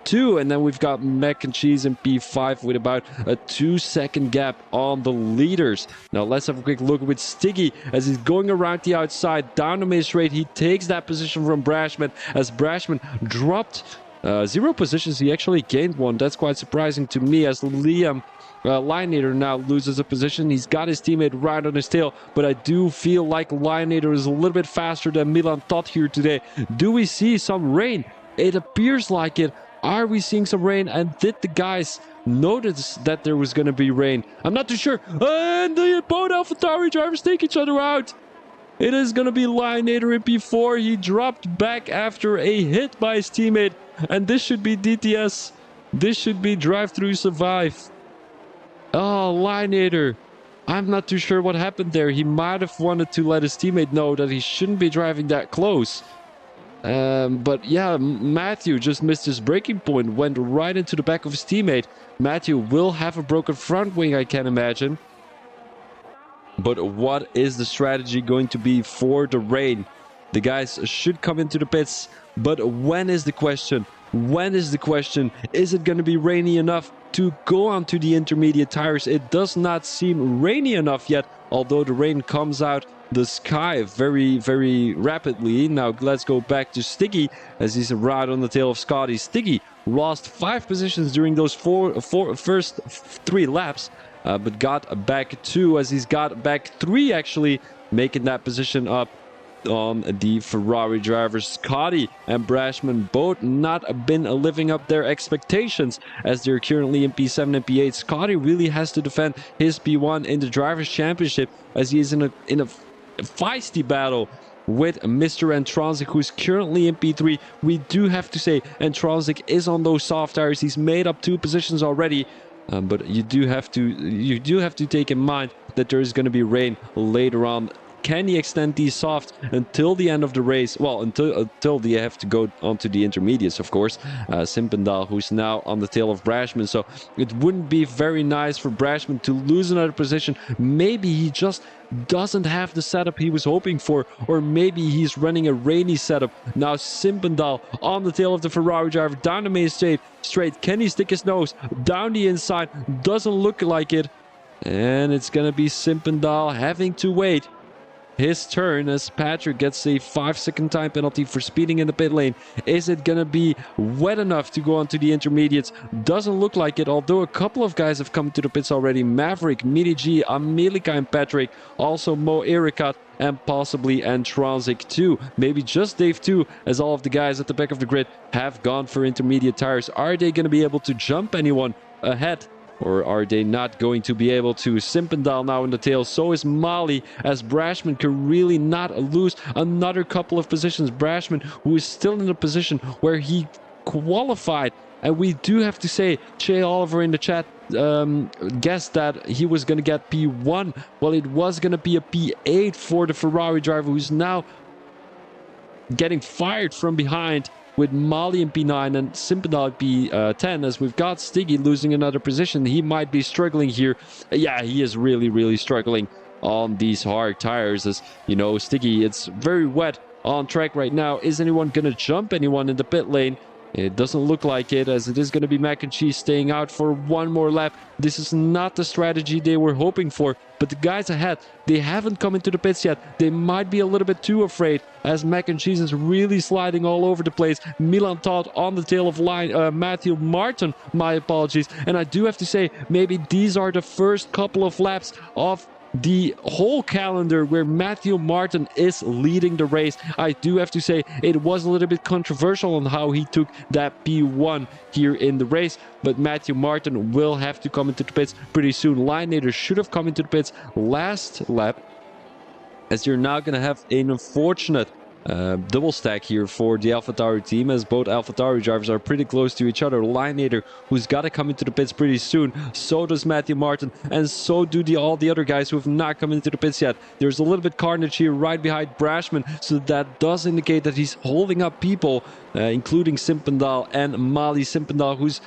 Speaker 1: 2. And then we've got Mac and Cheese in P5 with about a 2-second gap on the leaders. Now let's have a quick look with Stiggy as he's going around the outside down the main straight. He takes that position from Brashman as Brashman dropped 0 positions. He actually gained 1. That's quite surprising to me as Liam Lionator now loses a position. He's got his teammate right on his tail, but I do feel like Lionator is a little bit faster than Milan Todd here today. Do we see some rain? It appears like it. Are we seeing some rain? And did the guys notice that there was going to be rain? I'm not too sure. And the both AlphaTauri drivers take each other out. It is going to be Lionator in P4. He dropped back after a hit by his teammate. And this should be DTS. This should be Drive Through Survive. Oh, Lionator. I'm not too sure what happened there. He might have wanted to let his teammate know that he shouldn't be driving that close. But yeah, Matthew just missed his braking point, went right into the back of his teammate. Matthew will have a broken front wing, I can imagine. But what is the strategy going to be for the rain? The guys should come into the pits, but when is the question? When is the question? Is it going to be rainy enough to go onto the intermediate tires? It does not seem rainy enough yet, although the rain comes out the sky very, very rapidly. Now let's go back to Stiggy as he's right on the tail of Scotty. Stiggy lost 5 positions during those first 3 laps, but got back 2 as he's got back 3 actually, making that position up on the Ferrari drivers. Scotty and Brashman both not been living up their expectations as they're currently in P7 and P8. Scotty really has to defend his P1 in the Drivers' Championship as he is in a feisty battle with Mr. Antronzik, who's currently in P3. We do have to say Antronzik is on those soft tires. He's made up 2 positions already, but you do have to take in mind that there is going to be rain later on. Can he extend these soft until the end of the race? Well, until they have to go onto the intermediates, of course. Simpendal, who's now on the tail of Brashman. So it wouldn't be very nice for Brashman to lose another position. Maybe he just doesn't have the setup he was hoping for, or maybe he's running a rainy setup. Now Simpendal on the tail of the Ferrari driver down the main straight. Can he stick his nose down the inside? Doesn't look like it. And it's going to be Simpendal having to wait his turn as Patrick gets a 5-second time penalty for speeding in the pit lane. Is it gonna be wet enough to go onto the intermediates? Doesn't look like it, although a couple of guys have come to the pits already. Maverick, Mini G, Amelika and Patrick, also Mo Erikat and possibly Antronzik too. Maybe just Dave too, as all of the guys at the back of the grid have gone for intermediate tires. Are they gonna be able to jump anyone ahead? Or are they not going to be able to? Simpendal now in the tail. So is Mali, as Brashman can really not lose another couple of positions. Brashman, who is still in a position where he qualified. And we do have to say, Che Oliver in the chat guessed that he was going to get P1. Well, it was going to be a P8 for the Ferrari driver, who's now getting fired from behind, with Mali in P9 and Simpendal at P10, as we've got Stiggy losing another position. He might be struggling here. Yeah, he is really, really struggling on these hard tires. As you know, Stiggy, it's very wet on track right now. Is anyone going to jump anyone in the pit lane? It doesn't look like it, as it is going to be Mac and Cheese staying out for one more lap. This is not the strategy they were hoping for, but the guys ahead, they haven't come into the pits yet. They might be a little bit too afraid, as Mac and Cheese is really sliding all over the place. Milan Todd on the tail of Matthew Martin, my apologies. And I do have to say, maybe these are the first couple of laps of the whole calendar where Matthew Martin is leading the race. I do have to say it was a little bit controversial on how he took that P1 here in the race, but Matthew Martin will have to come into the pits pretty soon. Lionator should have come into the pits last lap, as you're now going to have an unfortunate double stack here for the AlphaTauri team, as both AlphaTauri drivers are pretty close to each other. Lionator, who's got to come into the pits pretty soon, so does Matthew Martin, and so do all the other guys who have not come into the pits yet. There's a little bit carnage here right behind Brashman, so that does indicate that he's holding up people, including Simpendal and Mali. Simpendal, who's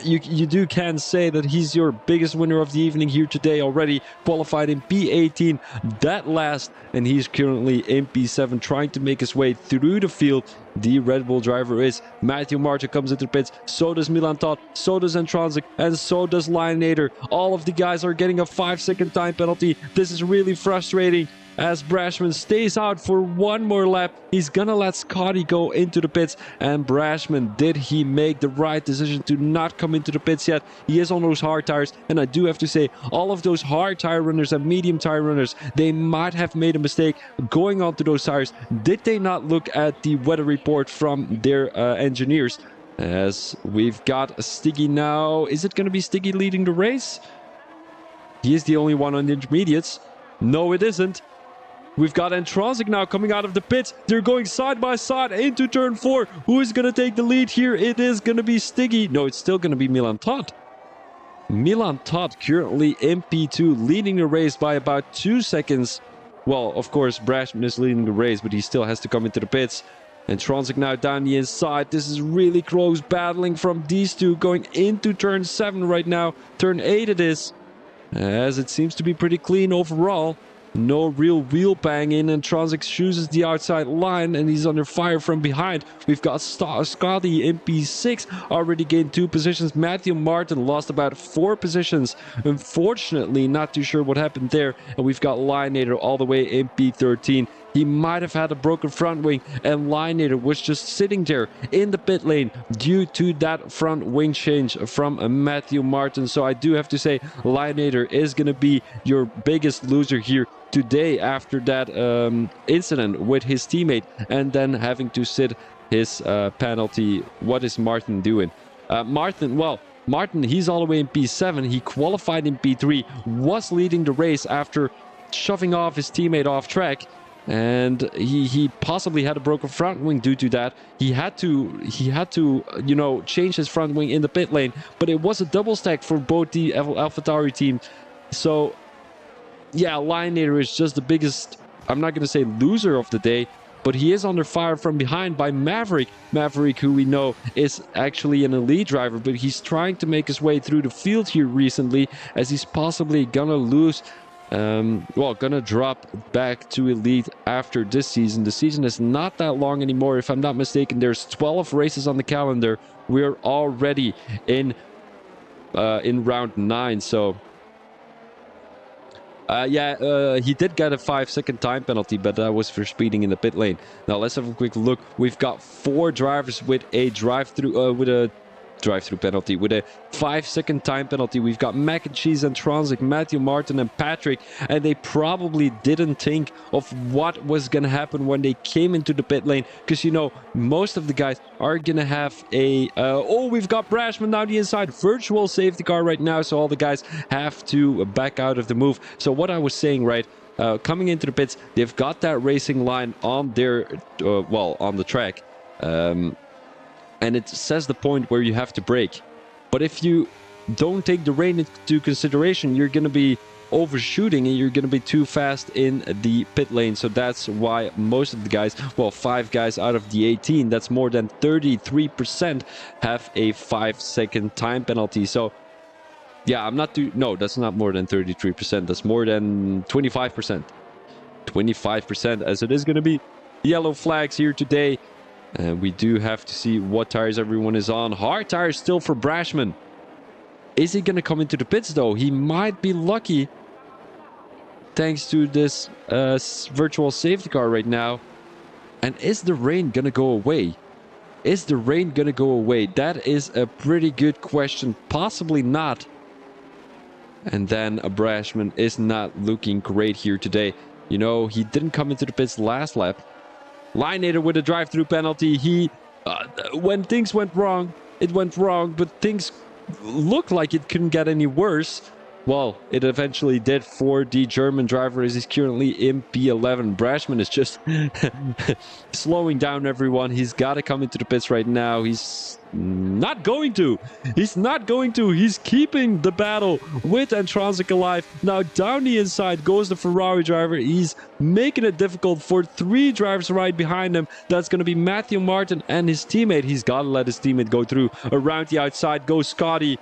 Speaker 1: you can say that he's your biggest winner of the evening here today already, qualified in P18, that last, and he's currently in P7 trying to make his way through the field. The Red Bull driver is Matthew Martin, comes into the pits, so does Milan Todd, so does Intronsic, and so does Lionator. All of the guys are getting a 5-second time penalty. This is really frustrating as Brashman stays out for one more lap. He's gonna let Scotty go into the pits, and Brashman, did he make the right decision to not come into the pits yet? He is on those hard tires, and I do have to say, all of those hard tire runners and medium tire runners, they might have made a mistake going onto those tires. Did they not look at the weather report from their engineers? As we've got Stiggy now. Is it gonna be Stiggy leading the race? He is the only one on the intermediates. No, it isn't. We've got Intronsic now coming out of the pits. They're going side by side into turn 4. Who is going to take the lead here? It is going to be Stiggy. No, it's still going to be Milan Todd. Milan Todd currently in P2, leading the race by about 2 seconds. Well, of course, Brashman is leading the race, but he still has to come into the pits. Intronsic now down the inside. This is really close battling from these two going into turn 7 right now. Turn 8 it is, as it seems to be pretty clean overall. No real wheel banging, and Intronsic chooses the outside line, and he's under fire from behind. We've got Scotty in P6, already gained 2 positions. Matthew Martin lost about 4 positions. Unfortunately, not too sure what happened there. And we've got Lionator all the way in P13. He might have had a broken front wing, and Lionator was just sitting there in the pit lane due to that front wing change from Matthew Martin. So I do have to say, Lionator is going to be your biggest loser here today after that incident with his teammate, and then having to sit his penalty. What is Martin doing? Martin, he's all the way in P7. He qualified in P3, was leading the race after shoving off his teammate off track. And he possibly had a broken front wing due to that. He had to change his front wing in the pit lane, but it was a double stack for both the AlphaTauri team. So yeah, Lionator is just the biggest, I'm not going to say loser of the day, but he is under fire from behind by Maverick. Maverick, who we know is actually an elite driver, but he's trying to make his way through the field here recently, as he's possibly gonna lose, gonna drop back to elite after this season. The season is not that long anymore, if I'm not mistaken. There's 12 races on the calendar. We're already in round 9, so he did get a 5-second time penalty, but that was for speeding in the pit lane. Now let's have a quick look. We've got 4 drivers with a drive-through penalty, with a 5-second time penalty. We've got Mac and Cheese and Intronsic, Matthew Martin and Patrick, and they probably didn't think of what was gonna happen when they came into the pit lane, because most of the guys are gonna have a we've got Brashman down the inside, virtual safety car right now, so all the guys have to back out of the move. So what I was saying, right, coming into the pits, they've got that racing line on their on the track, and it says the point where you have to brake. But if you don't take the rain into consideration, you're going to be overshooting and you're going to be too fast in the pit lane. So that's why most of the guys, 5 guys out of the 18, that's more than 33%, have a 5-second time penalty. So yeah, that's not more than 33%. That's more than 25%. 25%, as it is going to be yellow flags here today. And we do have to see what tires everyone is on. Hard tires still for Brashman. Is he going to come into the pits though? He might be lucky thanks to this virtual safety car right now. And is the rain going to go away? Is the rain going to go away? That is a pretty good question. Possibly not. And then Brashman is not looking great here today. He didn't come into the pits last lap. Lionator with a drive-through penalty. When things went wrong, it went wrong, but things looked like it couldn't get any worse. Well, it eventually did for the German driver as he's currently in P11. Brashman is just slowing down everyone. He's got to come into the pits right now. He's not going to. He's not going to. He's keeping the battle with Antransic alive. Now down the inside goes the Ferrari driver. He's making it difficult for 3 drivers right behind him. That's going to be Matthew Martin and his teammate. He's got to let his teammate go through. Around the outside goes Scotty,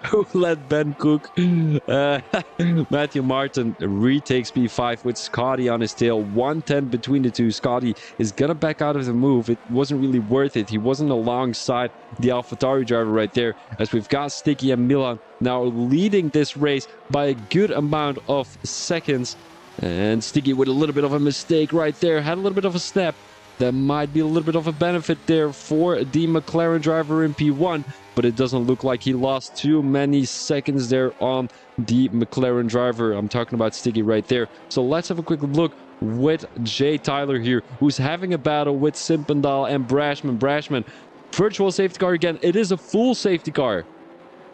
Speaker 1: who led Ben Cook. Matthew Martin retakes P5 with Scotty on his tail. 110 between the two. Scotty is gonna back out of the move. It wasn't really worth it. He wasn't alongside the AlphaTauri driver right there, as we've got Sticky and Milan now leading this race by a good amount of seconds. And Sticky with a little bit of a mistake right there. Had a little bit of a snap. There might be a little bit of a benefit there for the McLaren driver in P1, but it doesn't look like he lost too many seconds there on the McLaren driver. I'm talking about Sticky right there. So let's have a quick look with Jay Tyler here, who's having a battle with Simpendal and Brashman. Brashman, virtual safety car again. It is a full safety car.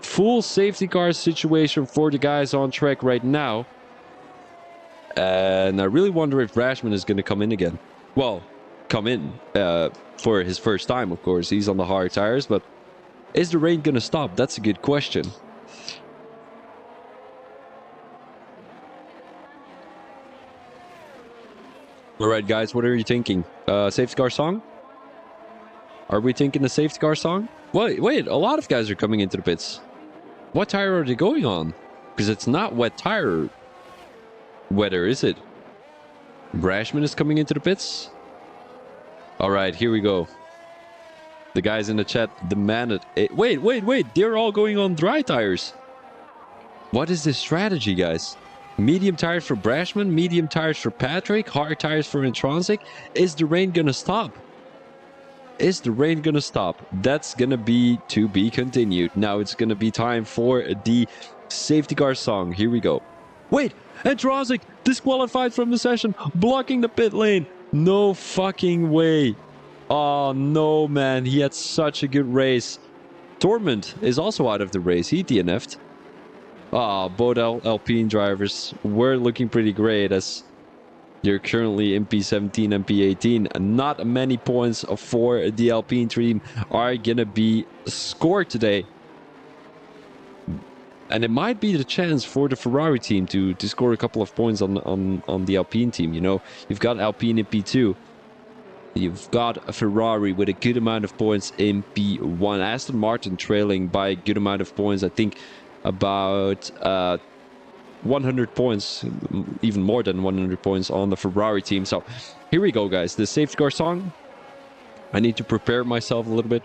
Speaker 1: Full safety car situation for the guys on track right now. And I really wonder if Brashman is going to come in again. Well, come in for his first time, of course. He's on the hard tires, but is the rain gonna stop? That's a good question. All right, guys, what are you thinking? Safety car song? Are we thinking a safety car song? Wait, a lot of guys are coming into the pits. What tire are they going on? Because it's not wet tire weather, is it? Brashman is coming into the pits. All right, here we go. The guys in the chat demanded it. Wait. They're all going on dry tires. What is this strategy, guys? Medium tires for Brashman, medium tires for Patrick, hard tires for Intrinsic. Is the rain gonna stop? Is the rain gonna stop? That's gonna be to be continued. Now it's gonna be time for the safety car song. Here we go. Wait, Intrinsic disqualified from the session, blocking the pit lane. No fucking way. Oh no, man. He had such a good race. Torment is also out of the race. He DNF'd. Both Alpine drivers were looking pretty great, as they're currently in P17 and P18. Not many points for the Alpine team are gonna be scored today. And it might be the chance for the Ferrari team to score a couple of points on the Alpine team. You know, you've got Alpine in P2. You've got a Ferrari with a good amount of points in P1. Aston Martin trailing by a good amount of points. I think about 100 points, even more than 100 points on the Ferrari team. So here we go, guys. The safety car song. I need to prepare myself a little bit.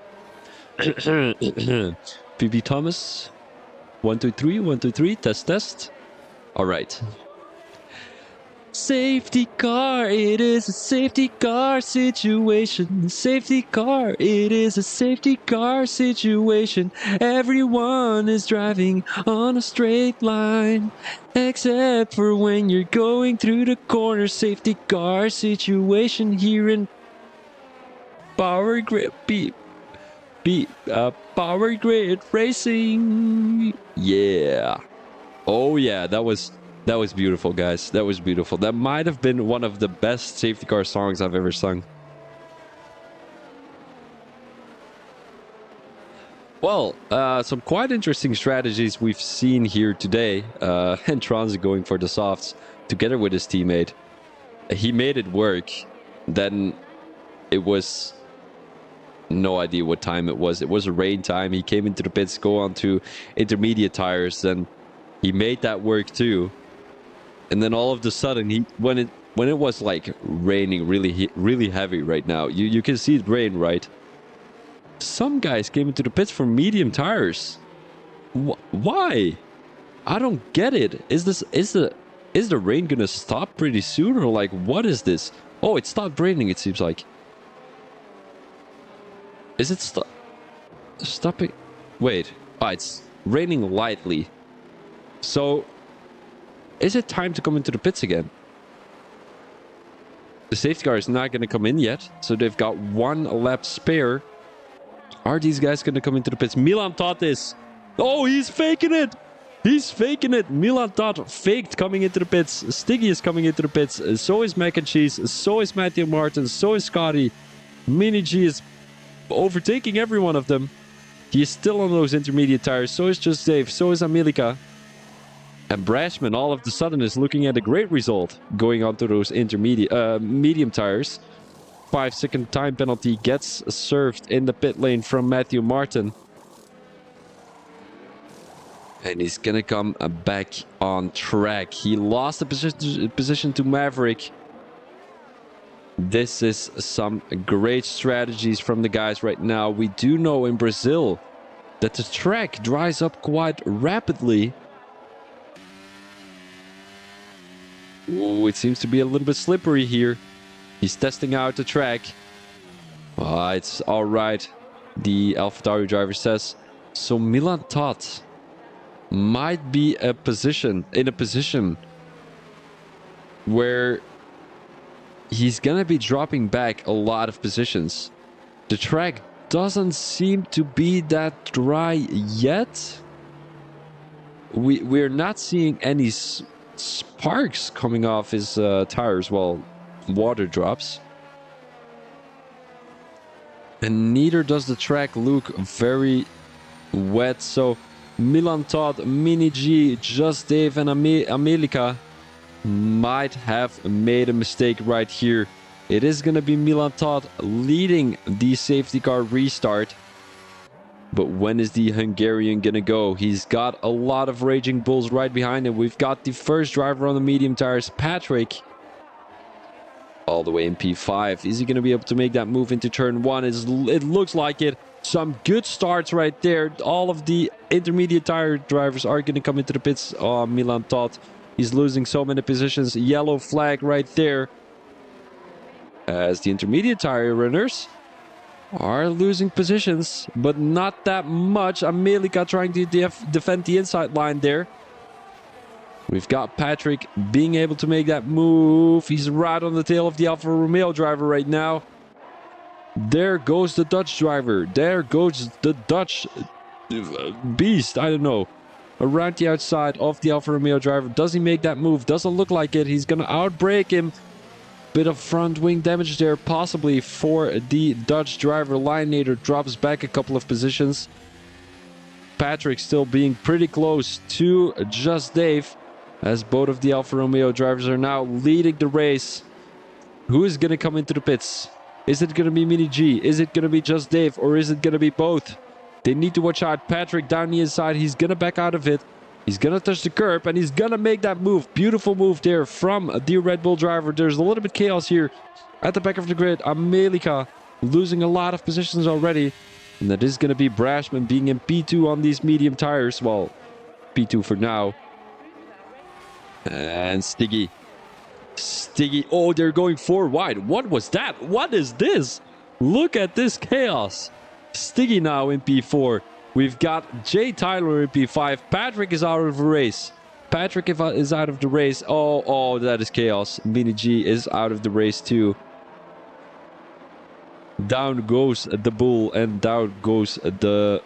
Speaker 1: PB Thomas. 1, 2, 3, 1, 2, 3, test. All right. Safety car, it is a safety car situation. Safety car, it is a safety car situation. Everyone is driving on a straight line, except for when you're going through the corner. Safety car situation here in Power Grid Power Grid Racing. Yeah. Oh yeah, that was beautiful, guys. That was beautiful. That might have been one of the best safety car songs I've ever sung. Well, some quite interesting strategies we've seen here today. And Transit going for the softs together with his teammate. He made it work. Then it was no idea what time it was. It was a rain time. He came into the pits, go on to intermediate tires. Then he made that work too. And then all of a sudden, when it was like raining really heavy right now, you can see it rain, right? Some guys came into the pits for medium tires. Why? I don't get it. Is the rain gonna stop pretty soon, or like what is this? Oh, it stopped raining. It seems like. Is it stopping? Wait. Oh, it's raining lightly. So, is it time to come into the pits again? The safety car is not going to come in yet, so they've got 1 lap spare. Are these guys going to come into the pits? Milan Tatis Oh, he's faking it. He's faking it. Milan Todd faked coming into the pits. Stiggy is coming into the pits. So is Mac and Cheese. So is Matthew Martin. So is Scotty. Mini G is overtaking every one of them. He is still on those intermediate tires. So is Just Dave. So is America. And Brashman all of a sudden is looking at a great result going onto those intermediate, medium tires. 5-second time penalty gets served in the pit lane from Matthew Martin. And he's gonna come back on track. He lost the position to Maverick. This is some great strategies from the guys right now. We do know in Brazil that the track dries up quite rapidly. Ooh, it seems to be a little bit slippery here. He's testing out the track. It's all right, the AlphaTauri driver says. So Milan Todd might be in a position where he's gonna be dropping back a lot of positions. The track doesn't seem to be that dry yet. We're not seeing any sparks coming off his tires while water drops. And neither does the track look very wet. So Milan Todd, Mini G, Just Dave and America might have made a mistake right here. It is going to be Milan Todd leading the safety car restart. But when is the Hungarian going to go? He's got a lot of Raging Bulls right behind him. We've got the first driver on the medium tires, Patrick. All the way in P5. Is he going to be able to make that move into turn 1? It looks like it. Some good starts right there. All of the intermediate tire drivers are going to come into the pits. Oh, Milan Todd. He's losing so many positions. Yellow flag right there. As the intermediate tire runners are losing positions, but not that much. America trying to defend the inside line there. We've got Patrick being able to make that move. He's right on the tail of the Alfa Romeo driver right now. There goes the Dutch driver. There goes the Dutch beast. I don't know. Around the outside of the Alfa Romeo driver. Does he make that move? Doesn't look like it. He's going to outbrake him. Bit of front wing damage there possibly for the Dutch driver. Lionator drops back a couple of positions. Patrick still being pretty close to Just Dave, as both of the Alfa Romeo drivers are now leading the race. Who is going to come into the pits? Is it going to be Mini G? Is it going to be Just Dave? Or is it going to be both? They need to watch out. Patrick down the inside. He's going to back out of it. He's going to touch the curb and he's going to make that move. Beautiful move there from the Red Bull driver. There's a little bit chaos here at the back of the grid. America losing a lot of positions already. And that is going to be Brashman being in P2 on these medium tires. Well, P2 for now. And Stiggy. Oh, they're going 4 wide. What was that? What is this? Look at this chaos. Stiggy now in P4. We've got Jay Tyler in P5. Patrick is out of the race. Patrick is out of the race. Oh, that is chaos. Mini G is out of the race too. Down goes the bull and down goes the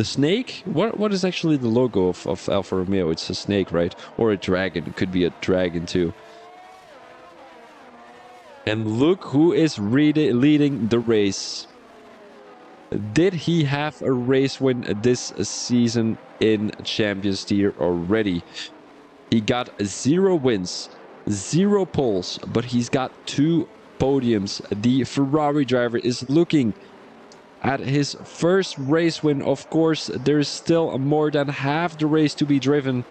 Speaker 1: snake. What is actually the logo of Alfa Romeo? It's a snake, right? Or a dragon. It could be a dragon too. And look who is leading the race. Did he have a race win this season in Champions Tier already? He got 0 wins, 0 poles, but he's got 2 podiums. The Ferrari driver is looking at his first race win. Of course, there's still more than half the race to be driven.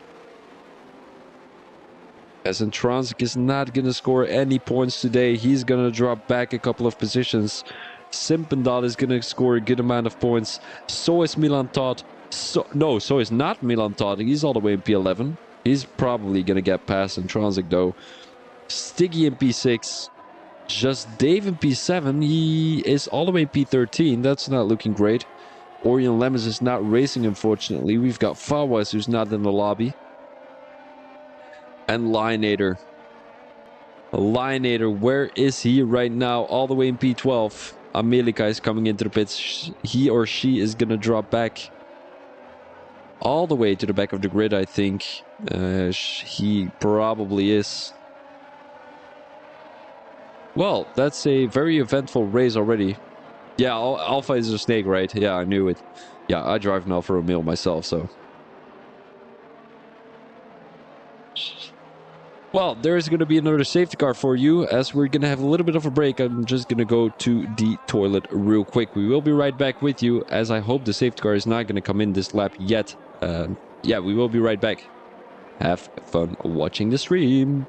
Speaker 1: As Intronsic is not going to score any points today. He's going to drop back a couple of positions. Simpendal is going to score a good amount of points. So is Milan Todd. So is not Milan Todd. He's all the way in P11. He's probably going to get past Intronsic though. Stiggy in P6. Just Dave in P7. He is all the way in P13. That's not looking great. Orion Lemons is not racing, unfortunately. We've got Fawaz, who's not in the lobby. And Lionator. Lionator, where is he right now? All the way in P12. America is coming into the pits. He or she is going to drop back. all the way to the back of the grid, I think. He probably is. Well, that's a very eventful race already. Yeah, Alpha is a snake, right? Yeah, I knew it. Yeah, I drive an Alfa Romeo myself, so. Well, there's going to be another safety car for you, as we're going to have a little bit of a break. I'm just going to go to the toilet real quick. We will be right back with you, as I hope the safety car is not going to come in this lap yet. Yeah, we will be right back. Have fun watching the stream.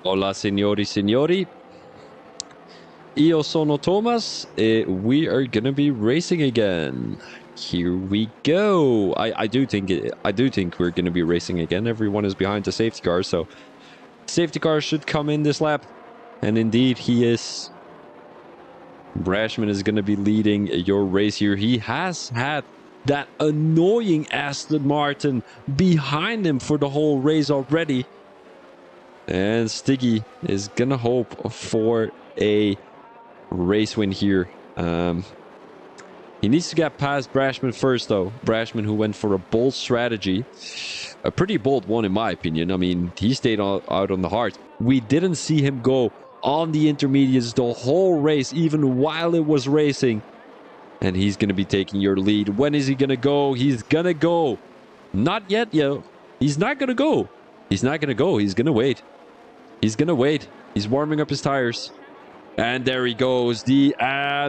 Speaker 1: Hola, signori, signori. Io sono Thomas. We are gonna be racing again. Here we go. I do think we're gonna be racing again. Everyone is behind the safety car, so safety car should come in this lap, and indeed he is. Brashman is gonna be leading your race here. He has had that annoying Aston Martin behind him for the whole race already. And Stiggy is gonna hope for a race win here. He needs to get past Brashman first, though. Brashman, who went for a bold strategy. A pretty bold one, in my opinion. I mean, he stayed out on the hard. We didn't see him go on the intermediates the whole race, even while it was racing. And he's gonna be taking your lead. When is he gonna go? He's gonna go. Not yet, yo. He's not gonna go. He's not gonna go. He's gonna wait. He's gonna wait. He's warming up his tires. And there he goes. The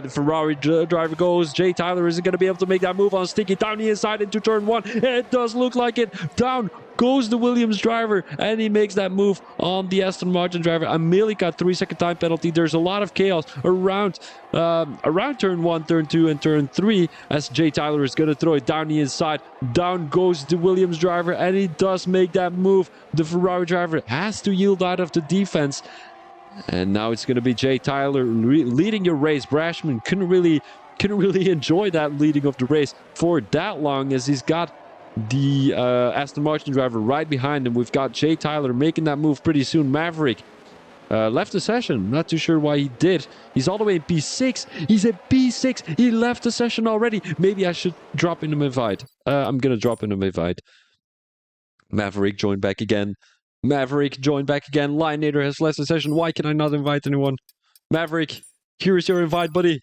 Speaker 1: Ferrari driver goes. Jay Tyler isn't going to be able to make that move on Sticky. Down the inside into turn one. It does look like it. Down goes the Williams driver. And he makes that move on the Aston Martin driver. Amelie got 3-second time penalty. There's a lot of chaos around turn one, turn two, and turn three. As Jay Tyler is going to throw it down the inside. Down goes the Williams driver. And he does make that move. The Ferrari driver has to yield out of the defense. And now it's going to be Jay Tyler leading your race. Brashman couldn't really enjoy that leading of the race for that long, as he's got the Aston Martin driver right behind him. We've got Jay Tyler making that move pretty soon. Maverick left the session. Not too sure why he did. He's all the way in P6. He's at P6. He left the session already. Maybe I should drop in him invite. I'm going to drop in him invite. Maverick joined back again. Maverick joined back again. Lionator has left the session. Why can I not invite anyone? Maverick, here's your invite, buddy.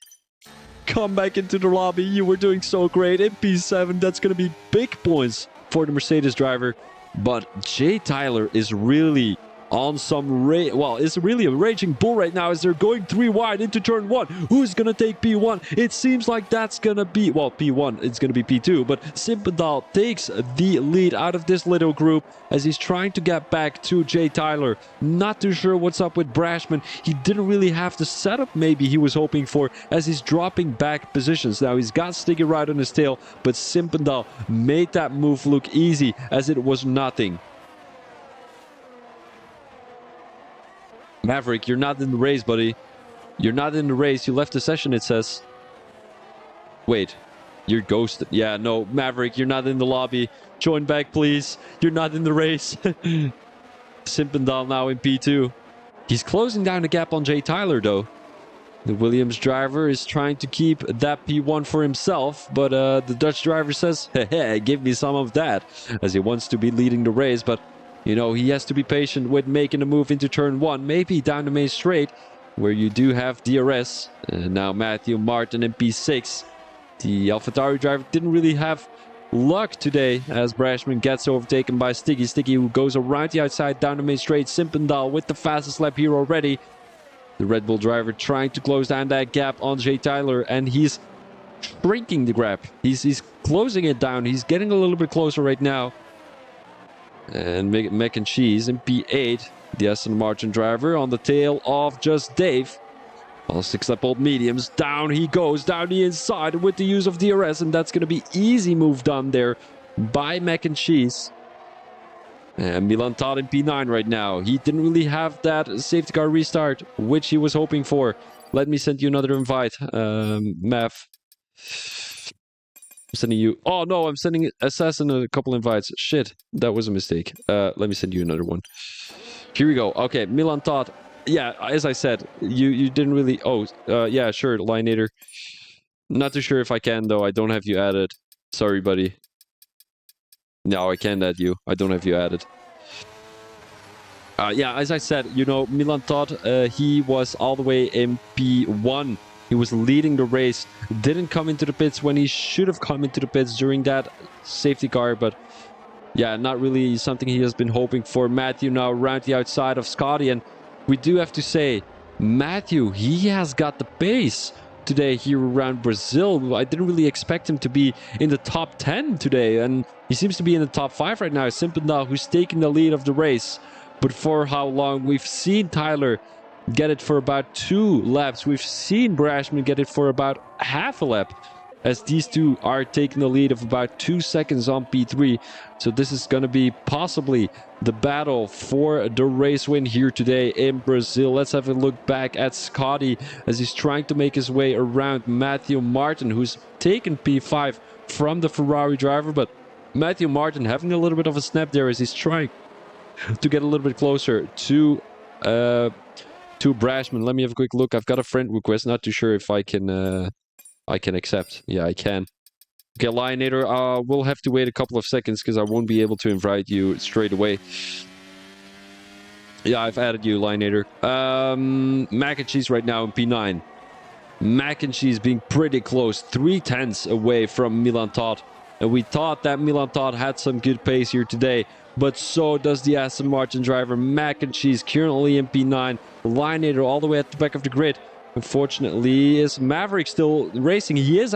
Speaker 1: Come back into the lobby. You were doing so great. In P7, that's going to be big points for the Mercedes driver. But Jay Tyler is really on some it's really a raging bull right now as they're going 3 wide into turn 1. Who's gonna take P1? It seems like that's gonna be, well, P1, it's gonna be P2, but Simpendal takes the lead out of this little group as he's trying to get back to Jay Tyler. Not too sure what's up with Brashman. He didn't really have the setup maybe he was hoping for as he's dropping back positions. Now he's got Stiggy right on his tail, but Simpendal made that move look easy as it was nothing. Maverick, you're not in the race, buddy. You're not in the race. You left the session, it says. Wait, you're ghosted. Yeah, no, Maverick, you're not in the lobby. Join back, please. You're not in the race. Simpendal now in P2. He's closing down the gap on Jay Tyler, though. The Williams driver is trying to keep that P1 for himself, but the Dutch driver says, hey, give me some of that, as he wants to be leading the race, but you know, he has to be patient with making a move into turn 1, maybe down the main straight, where you do have DRS. And now Matthew Martin in P6. The AlphaTauri driver didn't really have luck today as Brashman gets overtaken by Stiggy. Stiggy who goes around the outside down the main straight. Simpendal with the fastest lap here already. The Red Bull driver trying to close down that gap on Jay Tyler, and he's shrinking the gap. He's closing it down. He's getting a little bit closer right now. And Mac and Cheese in P8. The Aston Martin driver on the tail of just Dave. All 6-lap-old mediums. Down he goes, down the inside with the use of DRS. And that's going to be easy move done there by Mac and Cheese. And Milan Todd in P9 right now. He didn't really have that safety car restart, which he was hoping for. Let me send you another invite, Mav. I'm sending you... Oh, no, I'm sending Assassin a couple invites. Shit, that was a mistake. Let me send you another one. Here we go. Okay, Milan Todd. Yeah, as I said, you didn't really... Oh, yeah, sure, Lineator. Not too sure if I can, though. I don't have you added. Sorry, buddy. No, I can't add you. I don't have you added. Yeah, as I said, you know, Milan Todd, he was all the way in P1. He was leading the race. Didn't come into the pits when he should have come into the pits during that safety car. But yeah, not really something he has been hoping for. Matthew now around the outside of Scotty. And we do have to say, Matthew, he has got the pace today here around Brazil. I didn't really expect him to be in the top 10 today. And he seems to be in the top 5 right now. Simpendal, who's taking the lead of the race. But for how long? We've seen Tyler get it for about 2 laps. We've seen Brashman get it for about half a lap, as these two are taking the lead of about 2 seconds on P3. So this is going to be possibly the battle for the race win here today in Brazil. Let's have a look back at Scotty as he's trying to make his way around Matthew Martin, who's taken P5 from the Ferrari driver. But Matthew Martin having a little bit of a snap there as he's trying to get a little bit closer to Brashman. Let me have a quick look. I've got a friend request. Not too sure if I can accept. Yeah, I can. Okay, Lionator, we'll have to wait a couple of seconds because I won't be able to invite you straight away. Yeah, I've added you, Lionator. Mac and Cheese right now in P9. Mac and Cheese being pretty close. 3/10 away from Milan Todd. And we thought that Milan Todd had some good pace here today. But so does the Aston Martin driver. Mac and Cheese currently in P9. Lionator all the way at the back of the grid. Unfortunately, is Maverick still racing? He is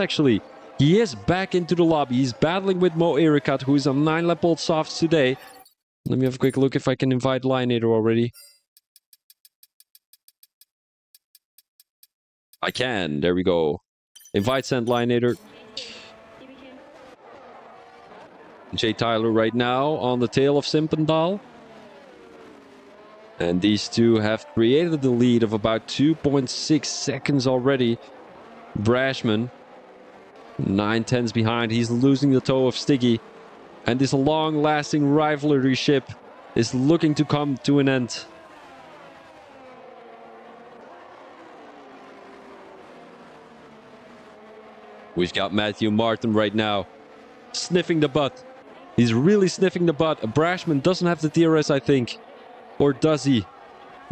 Speaker 1: back into the lobby. He's battling with Mo Erikat, who is on 9-lap-old softs today. Let me have a quick look if I can invite Lionator already. I can. There we go. Invite sent, Lionator. Jay Tyler right now on the tail of Simpendal. And these two have created the lead of about 2.6 seconds already. Brashman, 9/10 behind. He's losing the toe of Stiggy. And this long-lasting rivalry ship is looking to come to an end. We've got Matthew Martin right now, sniffing the butt. He's really sniffing the butt. Brashman doesn't have the DRS, I think. Or does he?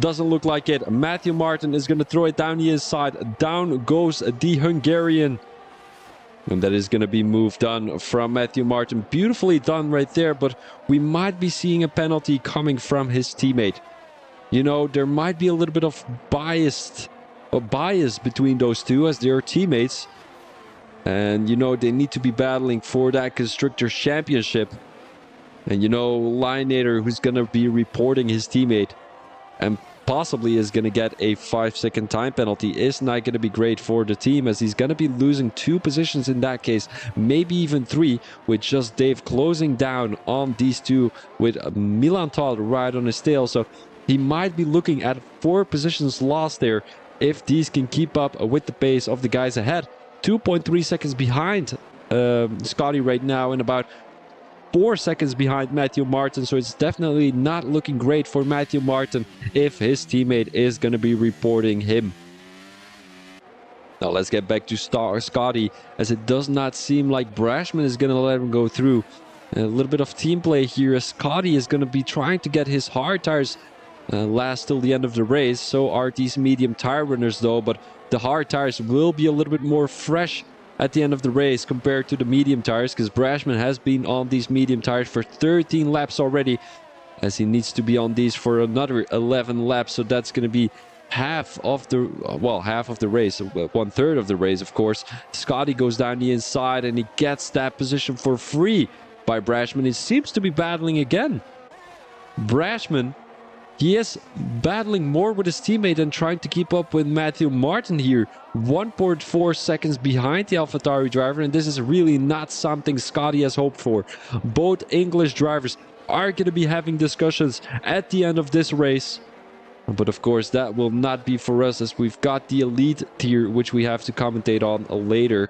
Speaker 1: Doesn't look like it. Matthew Martin is going to throw it down the inside. Down goes the Hungarian. And that is going to be moved on from Matthew Martin. Beautifully done right there, but we might be seeing a penalty coming from his teammate. you know, there might be a little bit of bias between those two as they are teammates. And, you know, they need to be battling for that Constructors Championship. And, you know, Lionator, who's going to be reporting his teammate and possibly is going to get a 5-second time penalty, is not going to be great for the team, as he's going to be losing 2 positions in that case, maybe even 3, with just Dave closing down on these 2 with Milan Todd right on his tail. So he might be looking at 4 positions lost there if these can keep up with the pace of the guys ahead. 2.3 seconds behind Scotty right now, and about 4 seconds behind Matthew Martin. So it's definitely not looking great for Matthew Martin if his teammate is going to be reporting him. Now let's get back to Scotty, as it does not seem like Brashman is going to let him go through. A little bit of team play here, as Scotty is going to be trying to get his hard tires last till the end of the race. So are these medium tire runners though, but the hard tires will be a little bit more fresh at the end of the race compared to the medium tires, because Brashman has been on these medium tires for 13 laps already, as he needs to be on these for another 11 laps. So that's going to be half of the race, 1/3 of the race, of course. Scotty goes down the inside and he gets that position for free by Brashman. He seems to be battling again. Brashman, he is battling more with his teammate and trying to keep up with Matthew Martin here. 1.4 seconds behind the AlphaTauri driver, and this is really not something Scotty has hoped for. Both English drivers are going to be having discussions at the end of this race. But of course, that will not be for us, as we've got the elite tier, which we have to commentate on later.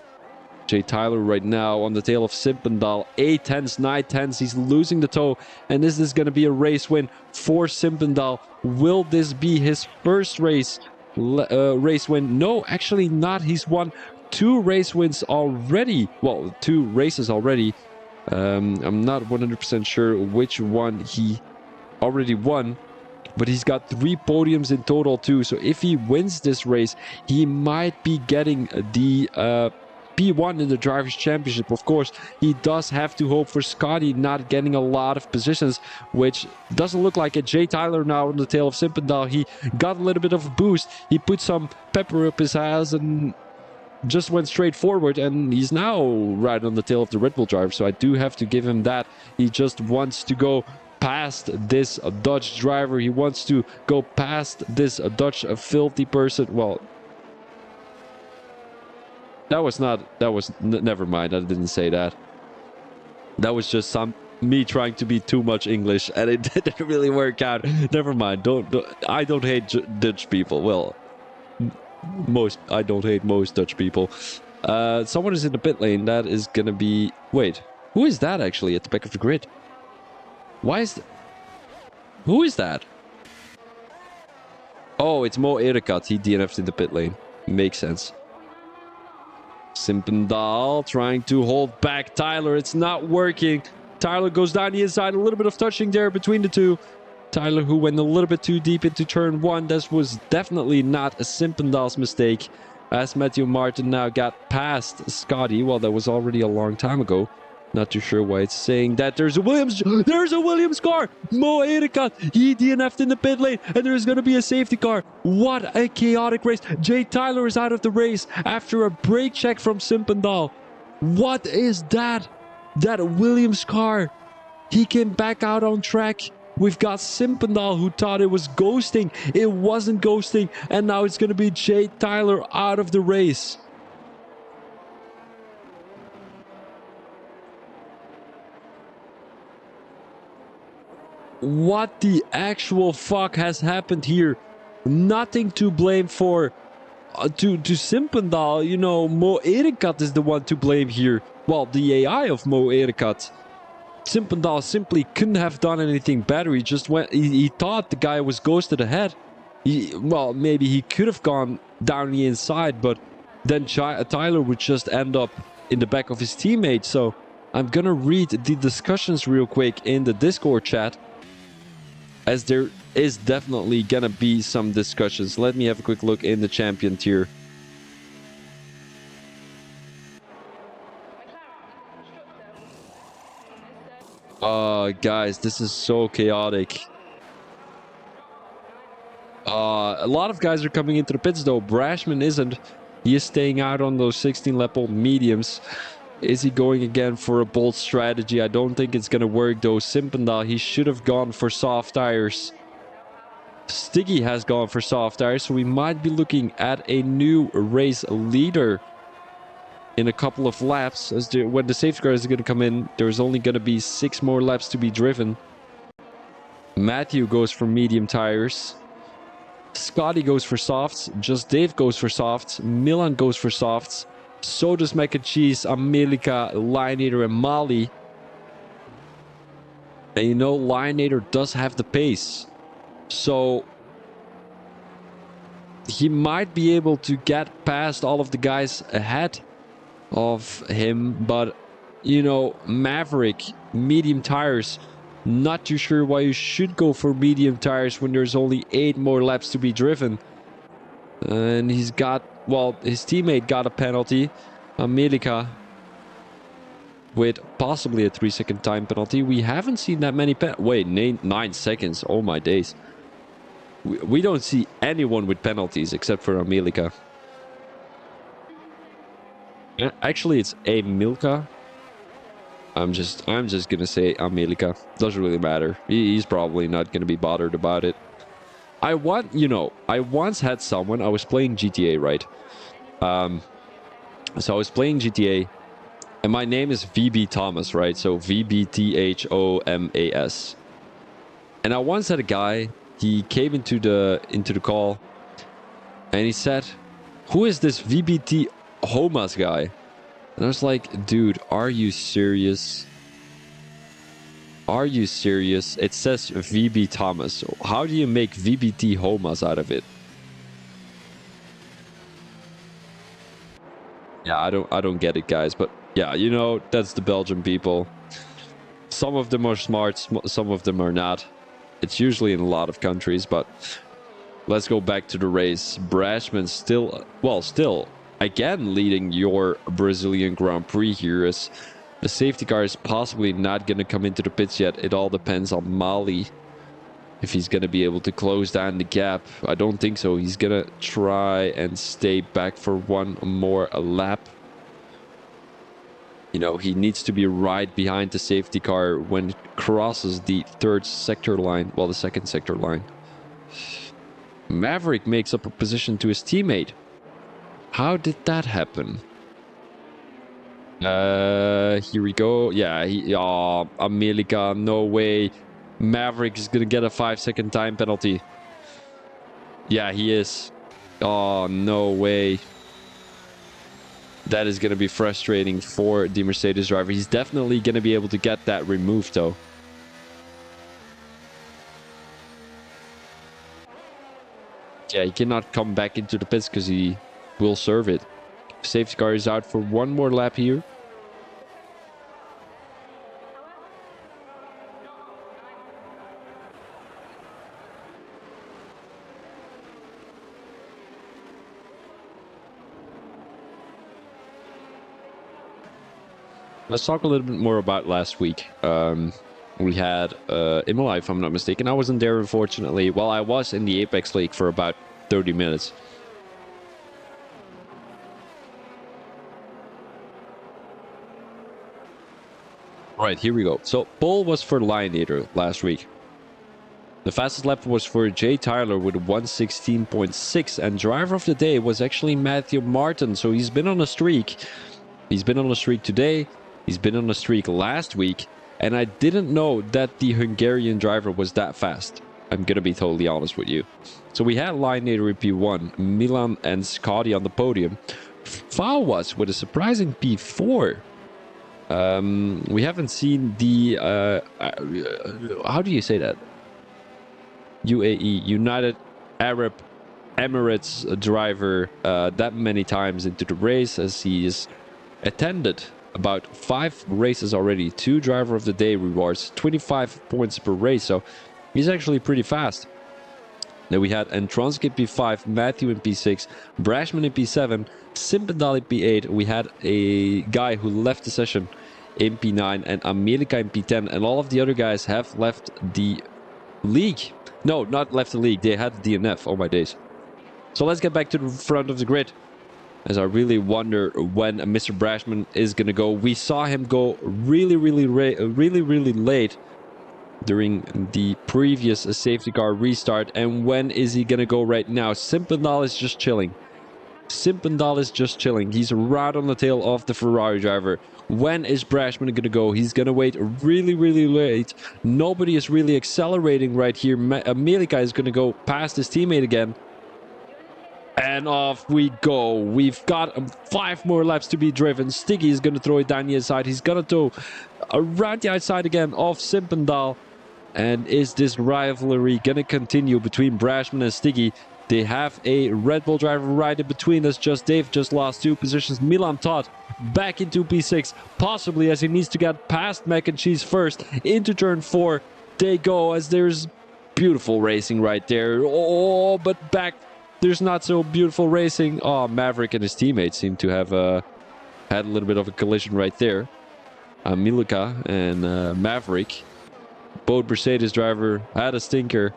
Speaker 1: Jay Tyler right now on the tail of Simpendal. 8 tenths, 9 tenths. He's losing the toe. And this is going to be a race win for Simpendal. Will this be his first race win? No, actually not. He's won 2 race wins already. Well, 2 races already. I'm not 100% sure which one he already won. But he's got 3 podiums in total too. So if he wins this race, he might be getting the P1 in the Drivers' Championship. Of course, he does have to hope for Scotty not getting a lot of positions, which doesn't look like it. Jay Tyler now on the tail of Simpendal. He got a little bit of a boost. He put some pepper up his ass and just went straight forward, and he's now right on the tail of the Red Bull driver. So I do have to give him that. He just wants to go past this Dutch driver. He wants to go past this Dutch filthy person. Well, never mind, I didn't say that. That was just me trying to be too much English, and it didn't really work out. Never mind, I don't hate Dutch people. Well, I don't hate most Dutch people. Someone is in the pit lane. That is gonna be, wait, who is that actually at the back of the grid? Who is that? Oh, it's Mo Erekat. He DNF'd in the pit lane. Makes sense. Simpendal trying to hold back Tyler. It's not working. Tyler goes down the inside. A little bit of touching there between the two. Tyler, who went a little bit too deep into turn 1. This was definitely not a Simpendal's mistake, as Matthew Martin now got past Scotty. Well, that was already a long time ago. Not too sure why it's saying that. There's a Williams car. Mo Erekat, he DNF'd in the pit lane, and there's going to be a safety car. What a chaotic race. Jay Tyler is out of the race after a brake check from Simpendal. What is that? That Williams car. He came back out on track. We've got Simpendal, who thought it was ghosting. It wasn't ghosting, and now it's going to be Jay Tyler out of the race. What the actual fuck has happened here? Nothing to blame for to Simpendal. You know, Mo Erekat is the one to blame here. Well, the AI of Mo Erekat. Simpendal simply couldn't have done anything better. He just went, he thought the guy was ghosted ahead. Well, maybe he could have gone down the inside, but then Tyler would just end up in the back of his teammate. So I'm gonna read the discussions real quick in the Discord chat, as there is definitely gonna be some discussions. Let me have a quick look in the champion tier. Guys, this is so chaotic. A lot of guys are coming into the pits though. Brashman isn't. He is staying out on those 16 level mediums. Is he going again for a bold strategy? I don't think it's going to work though. Simpendal, he should have gone for soft tires. Stiggy has gone for soft tires, so we might be looking at a new race leader in a couple of laps. When the safety car is going to come in, there's only going to be 6 more laps to be driven. Matthew goes for medium tires. Scotty goes for softs. Just Dave goes for softs. Milan goes for softs. So does Mac and Cheese, America, Lionator, and Mali. And you know, Lionator does have the pace. So he might be able to get past all of the guys ahead of him. But, you know, Maverick, medium tires. Not too sure why you should go for medium tires when there's only 8 more laps to be driven. And he's got, well, his teammate got a penalty. America with possibly a 3-second time penalty. We haven't seen that many wait, 9 seconds. Oh my days. We don't see anyone with penalties except for America. Actually, it's a Milka. I'm just gonna say America. Doesn't really matter. He's probably not gonna be bothered about it. I once had someone. I was playing GTA, right? So I was playing GTA, and my name is VB Thomas, right? So VBTHOMAS. And I once had a guy. He came into the call, and he said, "Who is this VBT Homas guy?" And I was like, "Dude, are you serious? Are you serious? It says VB Thomas. How do you make VBT Homas out of it?" Yeah, I don't get it, guys. But yeah, you know, that's the Belgian people. Some of them are smart, some of them are not. It's usually in a lot of countries, but let's go back to the race. Brashman still again leading your Brazilian Grand Prix here, as the safety car is possibly not going to come into the pits yet. It all depends on Mali, if he's going to be able to close down the gap. I don't think so. He's going to try and stay back for one more lap. You know, he needs to be right behind the safety car when it crosses the third sector line. Well, the second sector line. Maverick makes up a position to his teammate. How did that happen? Here we go. Yeah, America, no way. Maverick is gonna get a 5-second time penalty. Yeah, he is. Oh, no way. That is gonna be frustrating for the Mercedes driver. He's definitely gonna be able to get that removed, though. Yeah, he cannot come back into the pits because he will serve it. Safety car is out for one more lap here. Let's talk a little bit more about last week. We had Imola, if I'm not mistaken. I wasn't there, unfortunately. Well, I was in the Apex League for about 30 minutes. Right, here we go. So, pole was for Lionator last week. The fastest lap was for Jay Tyler with 1:16.6, and driver of the day was actually Matthew Martin. So he's been on a streak. He's been on a streak today. He's been on a streak last week, and I didn't know that the Hungarian driver was that fast. I'm gonna be totally honest with you. So we had Lionator in P1, Milan and Scotty on the podium. Fao was with a surprising P4. We haven't seen the how do you say that? UAE, United Arab Emirates driver that many times into the race, as he is attended about 5 races already, 2 driver of the day rewards, 25 points per race, so he's actually pretty fast. Then we had Entronsk in P5, Matthew in P6, Brashman in P7, Simpendal in P8. We had a guy who left the session in P9 and America in P10, and all of the other guys have left the league. No, not left the league. They had the DNF. Oh my days. So let's get back to the front of the grid, as I really wonder when Mr. Brashman is going to go. We saw him go really late during the previous safety car restart. And when is he going to go right now? Simpendal is just chilling. Simpendal is just chilling. He's right on the tail of the Ferrari driver. When is Brashman going to go? He's going to wait really late. Nobody is really accelerating right here. Melika is going to go past his teammate again. And off we go. We've got 5 more laps to be driven. Stiggy is going to throw it down the inside. He's going to throw around the outside again of Simpendal. And is this rivalry going to continue between Brashman and Stiggy? They have a Red Bull driver right in between us. Dave just lost 2 positions. Milan Todd back into P6, possibly as he needs to get past Mac and Cheese first into turn 4. They go as there's beautiful racing right there. Oh, but back there's not so beautiful racing. Oh, Maverick and his teammates seem to have had a little bit of a collision right there. Milika and Maverick, both Mercedes driver, had a stinker.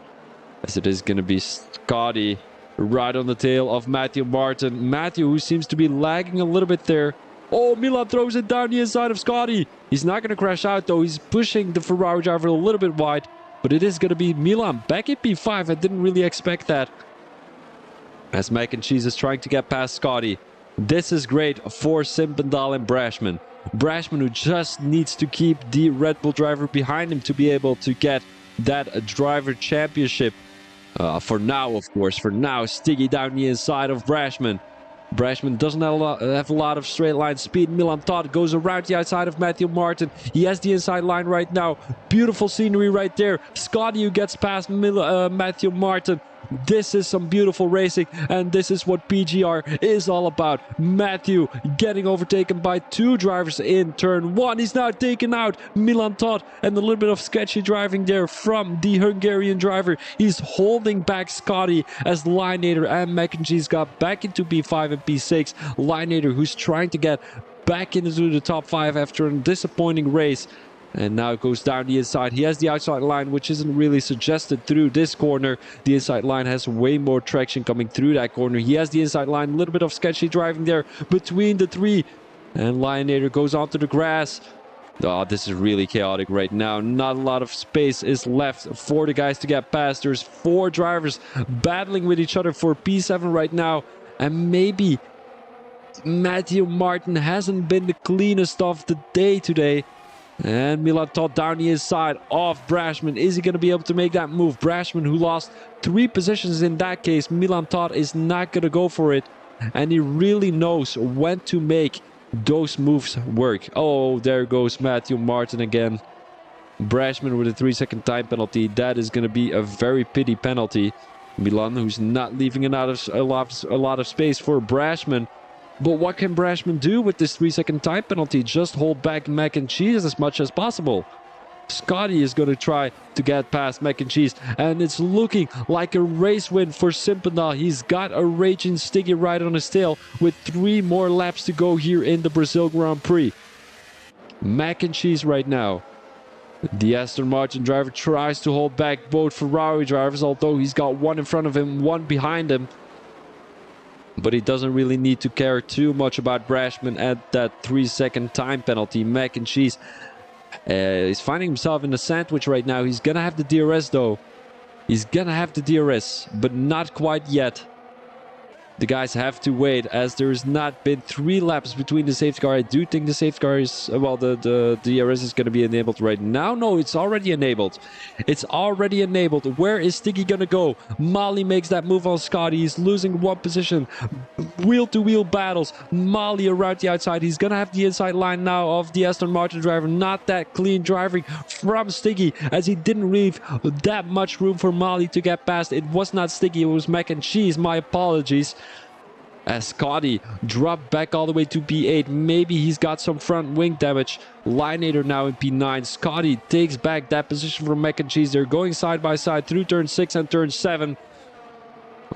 Speaker 1: As it is going to be Scotty right on the tail of Matthew Martin. Matthew, who seems to be lagging a little bit there. Oh, Milan throws it down the inside of Scotty. He's not going to crash out, though. He's pushing the Ferrari driver a little bit wide. But it is going to be Milan back in P5. I didn't really expect that. As Mac and Cheese is trying to get past Scotty. This is great for Simpendal and Brashman. Brashman, who just needs to keep the Red Bull driver behind him to be able to get that driver championship. For now, of course. For now, Stiggy down the inside of Brashman. Brashman doesn't have a lot of straight line speed. Milan Todd goes around the outside of Matthew Martin. He has the inside line right now. Beautiful scenery right there. Scotty who gets past Matthew Martin. This is some beautiful racing, and this is what PGR is all about. Matthew getting overtaken by 2 drivers in turn 1. He's now taken out Milan Todd, and a little bit of sketchy driving there from the Hungarian driver. He's holding back Scotty as Lineator and Mac and Cheese got back into P5 and P6. Lineator, who's trying to get back into the top 5 after a disappointing race. And now it goes down the inside. He has the outside line, which isn't really suggested through this corner. The inside line has way more traction coming through that corner. He has the inside line. A little bit of sketchy driving there between the 3. And Lineator goes onto the grass. Oh, this is really chaotic right now. Not a lot of space is left for the guys to get past. There's 4 drivers battling with each other for P7 right now. And maybe Matthew Martin hasn't been the cleanest of the day today. And Milan Todd down the inside of Brashman. Is he going to be able to make that move? Brashman, who lost 3 positions in that case. Milan Todd is not going to go for it. And he really knows when to make those moves work. Oh, there goes Matthew Martin again. Brashman with a 3-second time penalty. That is going to be a very pity penalty. Milan, who's not leaving a lot of space for Brashman. But what can Brashman do with this 3-second time penalty? Just hold back Mac and Cheese as much as possible. Scotty is going to try to get past Mac and Cheese. And it's looking like a race win for Simpendal. He's got a raging Stiggy right on his tail with 3 more laps to go here in the Brazil Grand Prix. Mac and Cheese right now. The Aston Martin driver tries to hold back both Ferrari drivers, although he's got 1 in front of him, 1 behind him. But he doesn't really need to care too much about Brashman at that 3-second time penalty. Mac and Cheese is finding himself in a sandwich right now. He's going to have the DRS though. He's going to have the DRS, but not quite yet. The guys have to wait as there's not been 3 laps between the safety car. I do think the safety car is, well, the DRS is going to be enabled right now. No, it's already enabled. It's already enabled. Where is Stiggy going to go? Molly makes that move on Scotty. He's losing 1 position. Wheel-to-wheel battles. Molly around the outside. He's going to have the inside line now of the Aston Martin driver. Not that clean driving from Stiggy as he didn't leave that much room for Molly to get past. It was not Stiggy. It was Mac and Cheese. My apologies. As Scotty dropped back all the way to P8. Maybe he's got some front wing damage. Lineator now in P9. Scotty takes back that position from Mac and Cheese. They're going side by side through turn 6 and turn 7.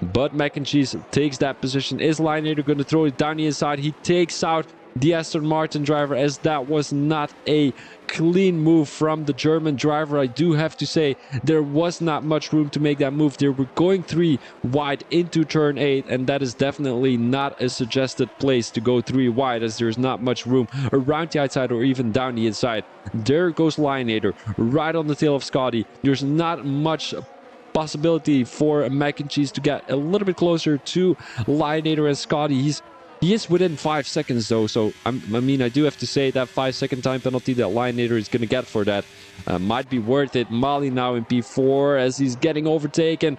Speaker 1: But Mac and Cheese takes that position. Is Lineator going to throw it down the inside? He takes out the Aston Martin driver, as that was not a clean move from the German driver. I do have to say there was not much room to make that move. They were going 3 wide into turn 8, and that is definitely not a suggested place to go 3 wide, as there's not much room around the outside or even down the inside. There goes Lionator right on the tail of Scotty. There's not much possibility for Mac and Cheese to get a little bit closer to Lionator and Scotty. He is within 5 seconds though, so I mean, I do have to say that 5-second time penalty that Lionator is going to get for that might be worth it. Mali now in P4 as he's getting overtaken.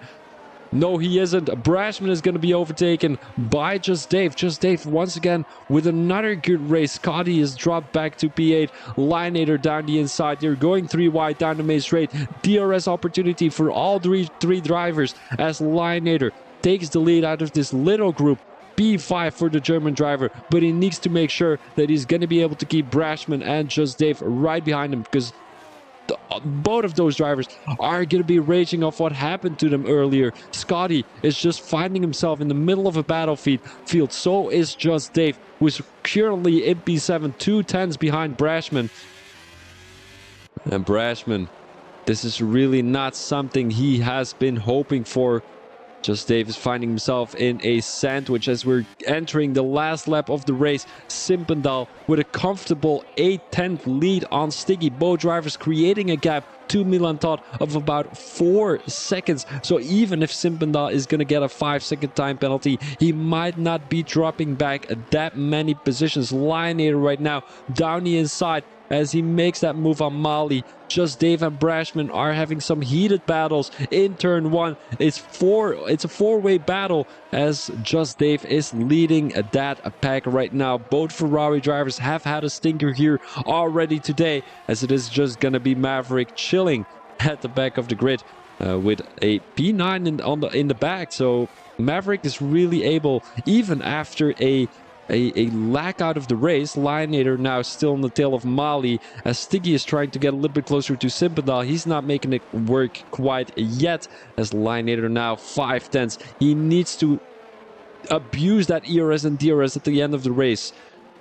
Speaker 1: No, he isn't. Brashman is going to be overtaken by Just Dave. Just Dave once again with another good race. Scotty is dropped back to P8. Lionator down the inside. They're going 3 wide down the main straight. DRS opportunity for all three drivers as Lionator takes the lead out of this little group. P5 for the German driver, but he needs to make sure that he's going to be able to keep Brashman and Just Dave right behind him, because both of those drivers are going to be raging off what happened to them earlier. Scotty is just finding himself in the middle of a battlefield. So is Just Dave, who's currently in P7, 2 tenths behind Brashman. And Brashman, this is really not something he has been hoping for. Just Dave is finding himself in a sandwich as we're entering the last lap of the race. Simpendal with a comfortable 8/10 lead on Stiggy. Both drivers creating a gap to Milan Todd of about 4 seconds. So even if Simpendal is going to get a 5-second time penalty, he might not be dropping back that many positions. Lionator right now down the inside as he makes that move on Mali. Just Dave and Brashman are having some heated battles in turn 1. It's a 4-way battle as Just Dave is leading that pack right now. Both Ferrari drivers have had a stinker here already today, as it is just gonna be Maverick chilling at the back of the grid with a P9 in the back. So Maverick is really able, even after a lack out of the race. Lionator now still on the tail of Mali as Stiggy is trying to get a little bit closer to Simpendal. He's not making it work quite yet as Lionator now 5 tenths. He needs to abuse that ERS and DRS at the end of the race.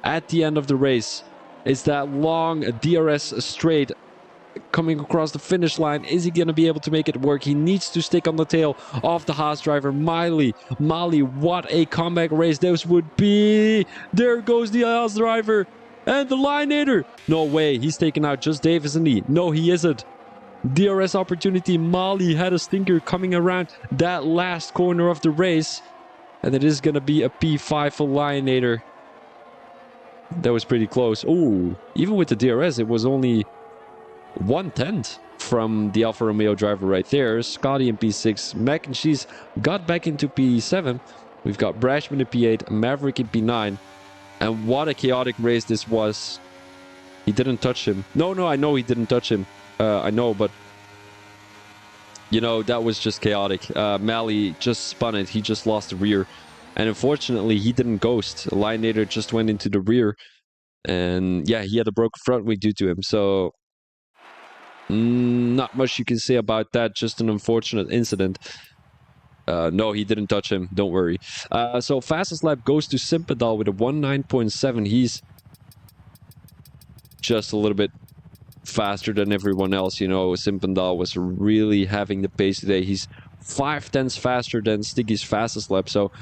Speaker 1: At the end of the race, it's that long DRS straight coming across the finish line. Is he going to be able to make it work? He needs to stick on the tail of the Haas driver. Mali, what a comeback race this would be. There goes the Haas driver and the Lionator. No way, he's taking out Just Dave, isn't he? No, he isn't. DRS opportunity. Mali had a stinker coming around that last corner of the race, and it is going to be a P5 for Lionator. That was pretty close. Oh, even with the DRS, it was only 1/10 from the Alfa Romeo driver right there. Scotty in P6. Mac and Cheese got back into P7. We've got Brashman in P8, Maverick in P9. And what a chaotic race this was. He didn't touch him. No, I know he didn't touch him. I know, but you know, that was just chaotic. Mali just spun it. He just lost the rear. And unfortunately, he didn't ghost. Lionator just went into the rear. And yeah, he had a broken front wing due to him. So not much you can say about that. Just an unfortunate incident. No, he didn't touch him. Don't worry. So fastest lap goes to Simpendal with a 1:9.7. He's just a little bit faster than everyone else. You know, Simpendal was really having the pace today. He's 5 tenths faster than Stiggy's fastest lap. So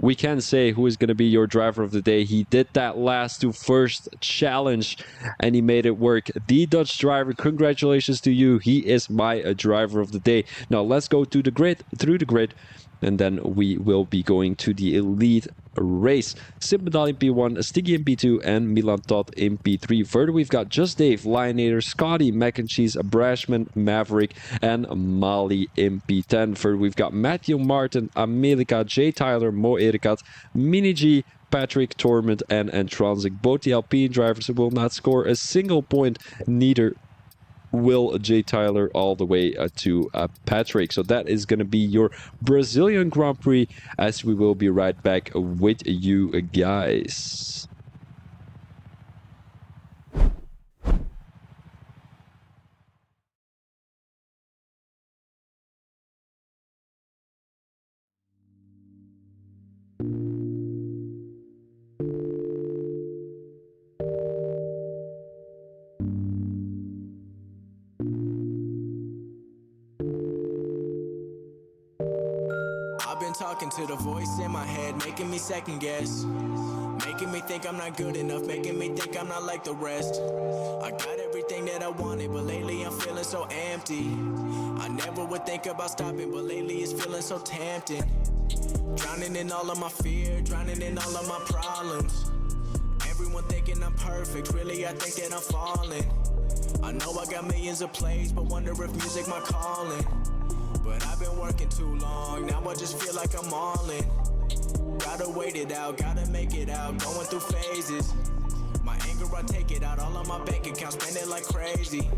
Speaker 1: we can say who is going to be your driver of the day. He did that last to first challenge and he made it work. The Dutch driver, congratulations to you. He is my driver of the day. Now let's go to the grid, through the grid, and then we will be going to the elite race. Simpendal in P1, Stiggy in P2, and Milan Todd in P3. Further, we've got Just Dave, Lionator, Scotty, Mac and Cheese, Brashman, Maverick, and Mali in P10. Further, we've got Matthew Martin, America, J. Tyler, Mo Erikat, Mini G, Patrick, Torment, and Antransic. Both the Alpine drivers will not score a single point, neither will J. Tyler all the way to Patrick. So that is going to be your Brazilian Grand Prix, as we will be right back with you guys.
Speaker 4: been talking to the voice in my head, making me second guess. Making me think I'm not good enough, making me think I'm not like the rest. I got everything that I wanted, but lately I'm feeling so empty. I never would think about stopping, but lately it's feeling so tempting. Drowning in all of my fear, drowning in all of my problems. Everyone thinking I'm perfect, really I think that I'm falling. I know I got millions of plays, but wonder if music my calling. But I've been working too long, now I just feel like I'm all in. Gotta wait it out, gotta make it out, going through phases. My anger, I take it out, all on my bank account, spend it like crazy.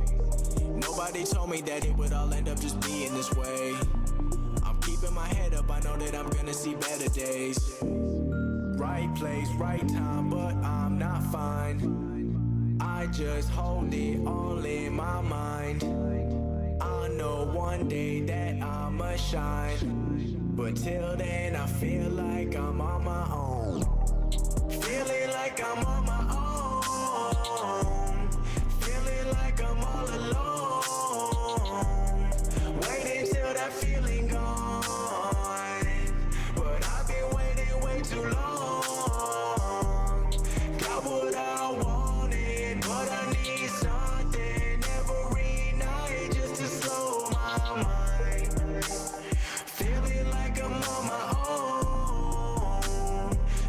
Speaker 4: Nobody told me that it would all end up just being this way. I'm keeping my head up, I know that I'm gonna see better days. Right place, right time, but I'm not fine. I just hold it all in my mind. I know one day that I'ma shine, but till then I feel like I'm on my own. Feeling like I'm on my own. Feeling like I'm all alone. Waiting till that feeling gone, but I've been waiting way too long. Got what I wanted, but I need something every night just to slow my mind. Feeling like I'm on my own.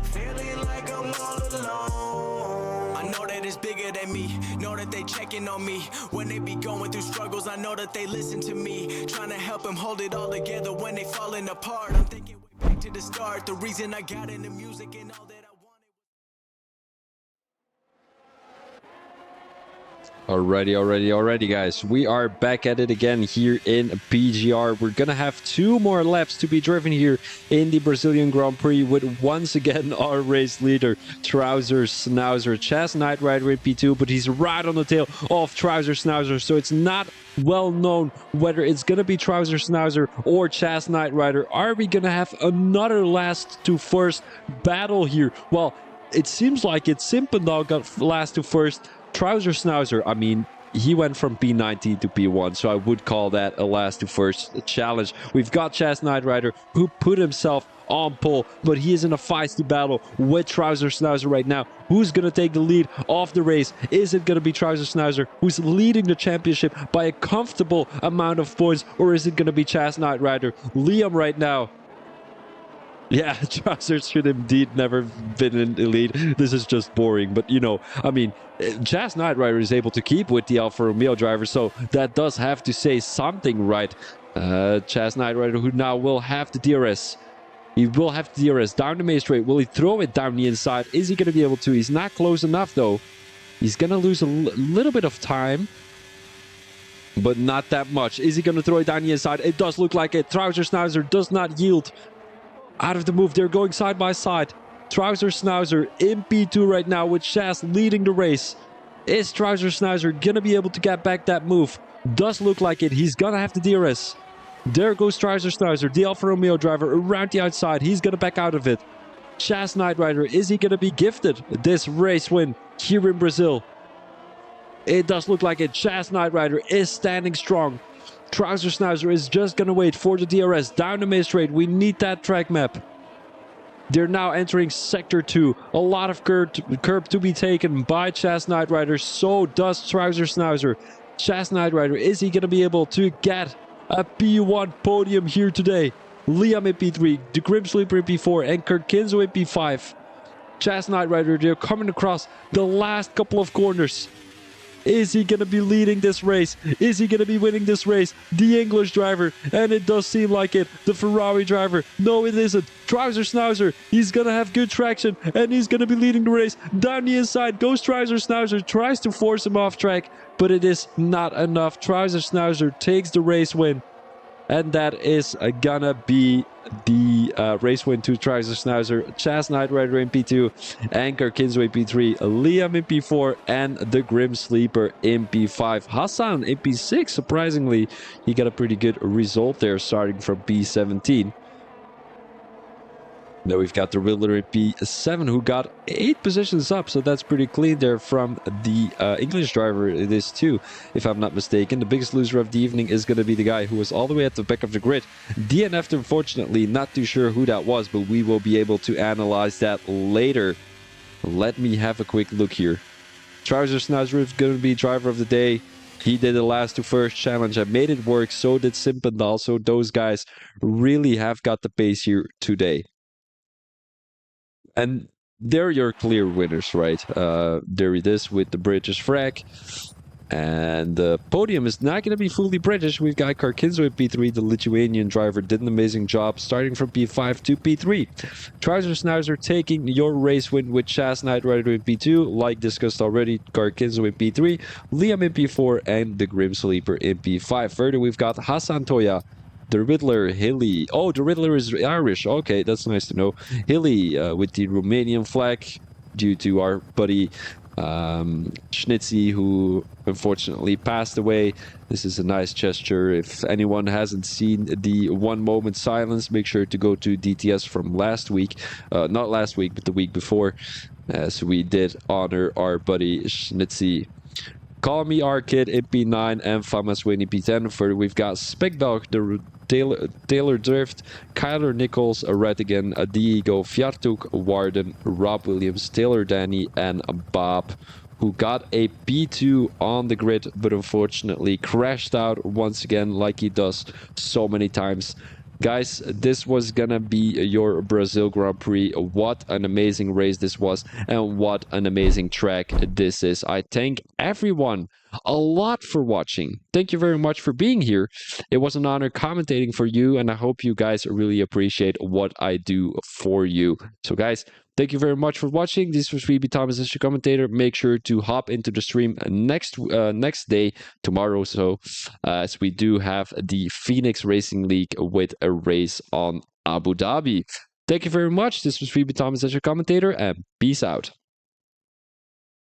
Speaker 4: Feeling like I'm all alone. I know that it's bigger than me. Know that they checking on me when they be going through struggles. I know that they listen to me, trying to help them hold it all together when they falling apart. I'm thinking way back to the start, the reason I got into music and all that I wanted.
Speaker 1: Alrighty, guys. We are back at it again here in PGR. We're gonna have 2 more laps to be driven here in the Brazilian Grand Prix with once again our race leader, Trouser Schnauzer. Chaz Knight Rider in P2, but he's right on the tail of Trouser Schnauzer, so it's not well known whether it's gonna be Trouser Schnauzer or Chaz Knight Rider. Are we gonna have another last to first battle here? Well, it seems like it's Simpendal got last to first. Trouser Schnauzer, I mean, he went from P19 to P1, so I would call that a last to first challenge. We've got Chaz Knight Rider, who put himself on pole, but he is in a feisty battle with Trouser Schnauzer right now. Who's going to take the lead of the race? Is it going to be Trouser Schnauzer, who's leading the championship by a comfortable amount of points, or is it going to be Chaz Knight Rider? Liam right now. Yeah, Trouser should indeed never been in the lead. This is just boring, but you know, I mean, Chaz Knight Rider is able to keep with the Alfa Romeo driver, so that does have to say something right. Chaz Knight Rider, who now will have the DRS. He will have the DRS down the main straight. Will he throw it down the inside? Is he going to be able to? He's not close enough, though. He's going to lose a little bit of time, but not that much. Is he going to throw it down the inside? It does look like it. Trouser Schnauzer does not yield. Out of the move, they're going side by side. Trouser Schnauzer in P2 right now with Chaz leading the race. Is Trouser Schnauzer gonna be able to get back that move? Does look like it. He's gonna have the DRS. There goes Trouser Schnauzer, the Alfa Romeo driver, around the outside. He's gonna back out of it. Chaz Knight Rider, is he gonna be gifted this race win here in Brazil? It does look like it. Chaz Knight Rider is standing strong. Trouser Schnauzer is just gonna wait for the DRS down the main straight. We need that track map. They're now entering Sector 2. A lot of curb to be taken by Chaz Knight Rider. So does Trouser Schnauzer. Chaz Knight Rider, is he gonna be able to get a P1 podium here today? Liam in P3, the Grim Sleeper in P4, and Kurt Kinzo in P5. Chaz Knight Rider, they're coming across the last couple of corners. Is he going to be leading this race? Is he going to be winning this race? The English driver, and it does seem like it. The Ferrari driver, no it isn't. Trouser Schnauzer, he's going to have good traction, and he's going to be leading the race. Down the inside goes Trouser Schnauzer, tries to force him off track, but it is not enough. Trouser Schnauzer takes the race win. And that is gonna be the race win to Trouser Schnauzer. Chaz Knight Rider in P2, Anchor Kinzo in P3, Liam in P4, and the Grim Sleeper in P5. Hassan in P6, surprisingly, he got a pretty good result there, starting from P17. Then we've got the Riddler in P7 who got 8 positions up, so that's pretty clean there from the English driver. It is too, if I'm not mistaken. The biggest loser of the evening is going to be the guy who was all the way at the back of the grid. DNF'd, unfortunately, not too sure who that was, but we will be able to analyze that later. Let me have a quick look here. Trouser Schnauzer is going to be driver of the day. He did the last 2 first challenge and made it work. So did Simpendal. So those guys really have got the pace here today. And they're your clear winners, right? There it is with the British flag. And the podium is not going to be fully British. We've got Karkinzo at P3. The Lithuanian driver did an amazing job starting from P5 to P3. Trouser Schnauzer taking your race win with Chaz Knight Rider in P2. Like discussed already, Karkinzo in P3, Liam in P4, and the Grim Sleeper in P5. Further, we've got Hassan Toya, the Riddler, Hilly. Oh, the Riddler is Irish. Okay, that's nice to know. Hilly with the Romanian flag due to our buddy Schnitzy, who unfortunately passed away. This is a nice gesture. If anyone hasn't seen the 1 moment silence, make sure to go to DTS from last week. Not last week, but the week before, as we did honor our buddy Schnitzy. Call Me Our Kid in P9 and Famas Winnie P10. Further, we've got Speckdog, the Taylor Drift, Kyler Nichols, Redigan, Diego, Fjartuk, Warden, Rob Williams, Taylor Danny, and Bob, who got a P2 on the grid, but unfortunately crashed out once again like he does so many times. Guys, this was gonna be your Brazil Grand Prix. What an amazing race this was, and what an amazing track this is. I thank everyone a lot for watching. Thank you very much for being here. It was an honor commentating for you, and I hope you guys really appreciate what I do for you. So guys, thank you very much for watching. This was VB Thomas as your commentator. Make sure to hop into the stream next day, tomorrow, so as we do have the Phoenix Racing League with a race on Abu Dhabi. Thank you very much. This was VB Thomas as your commentator, and peace out.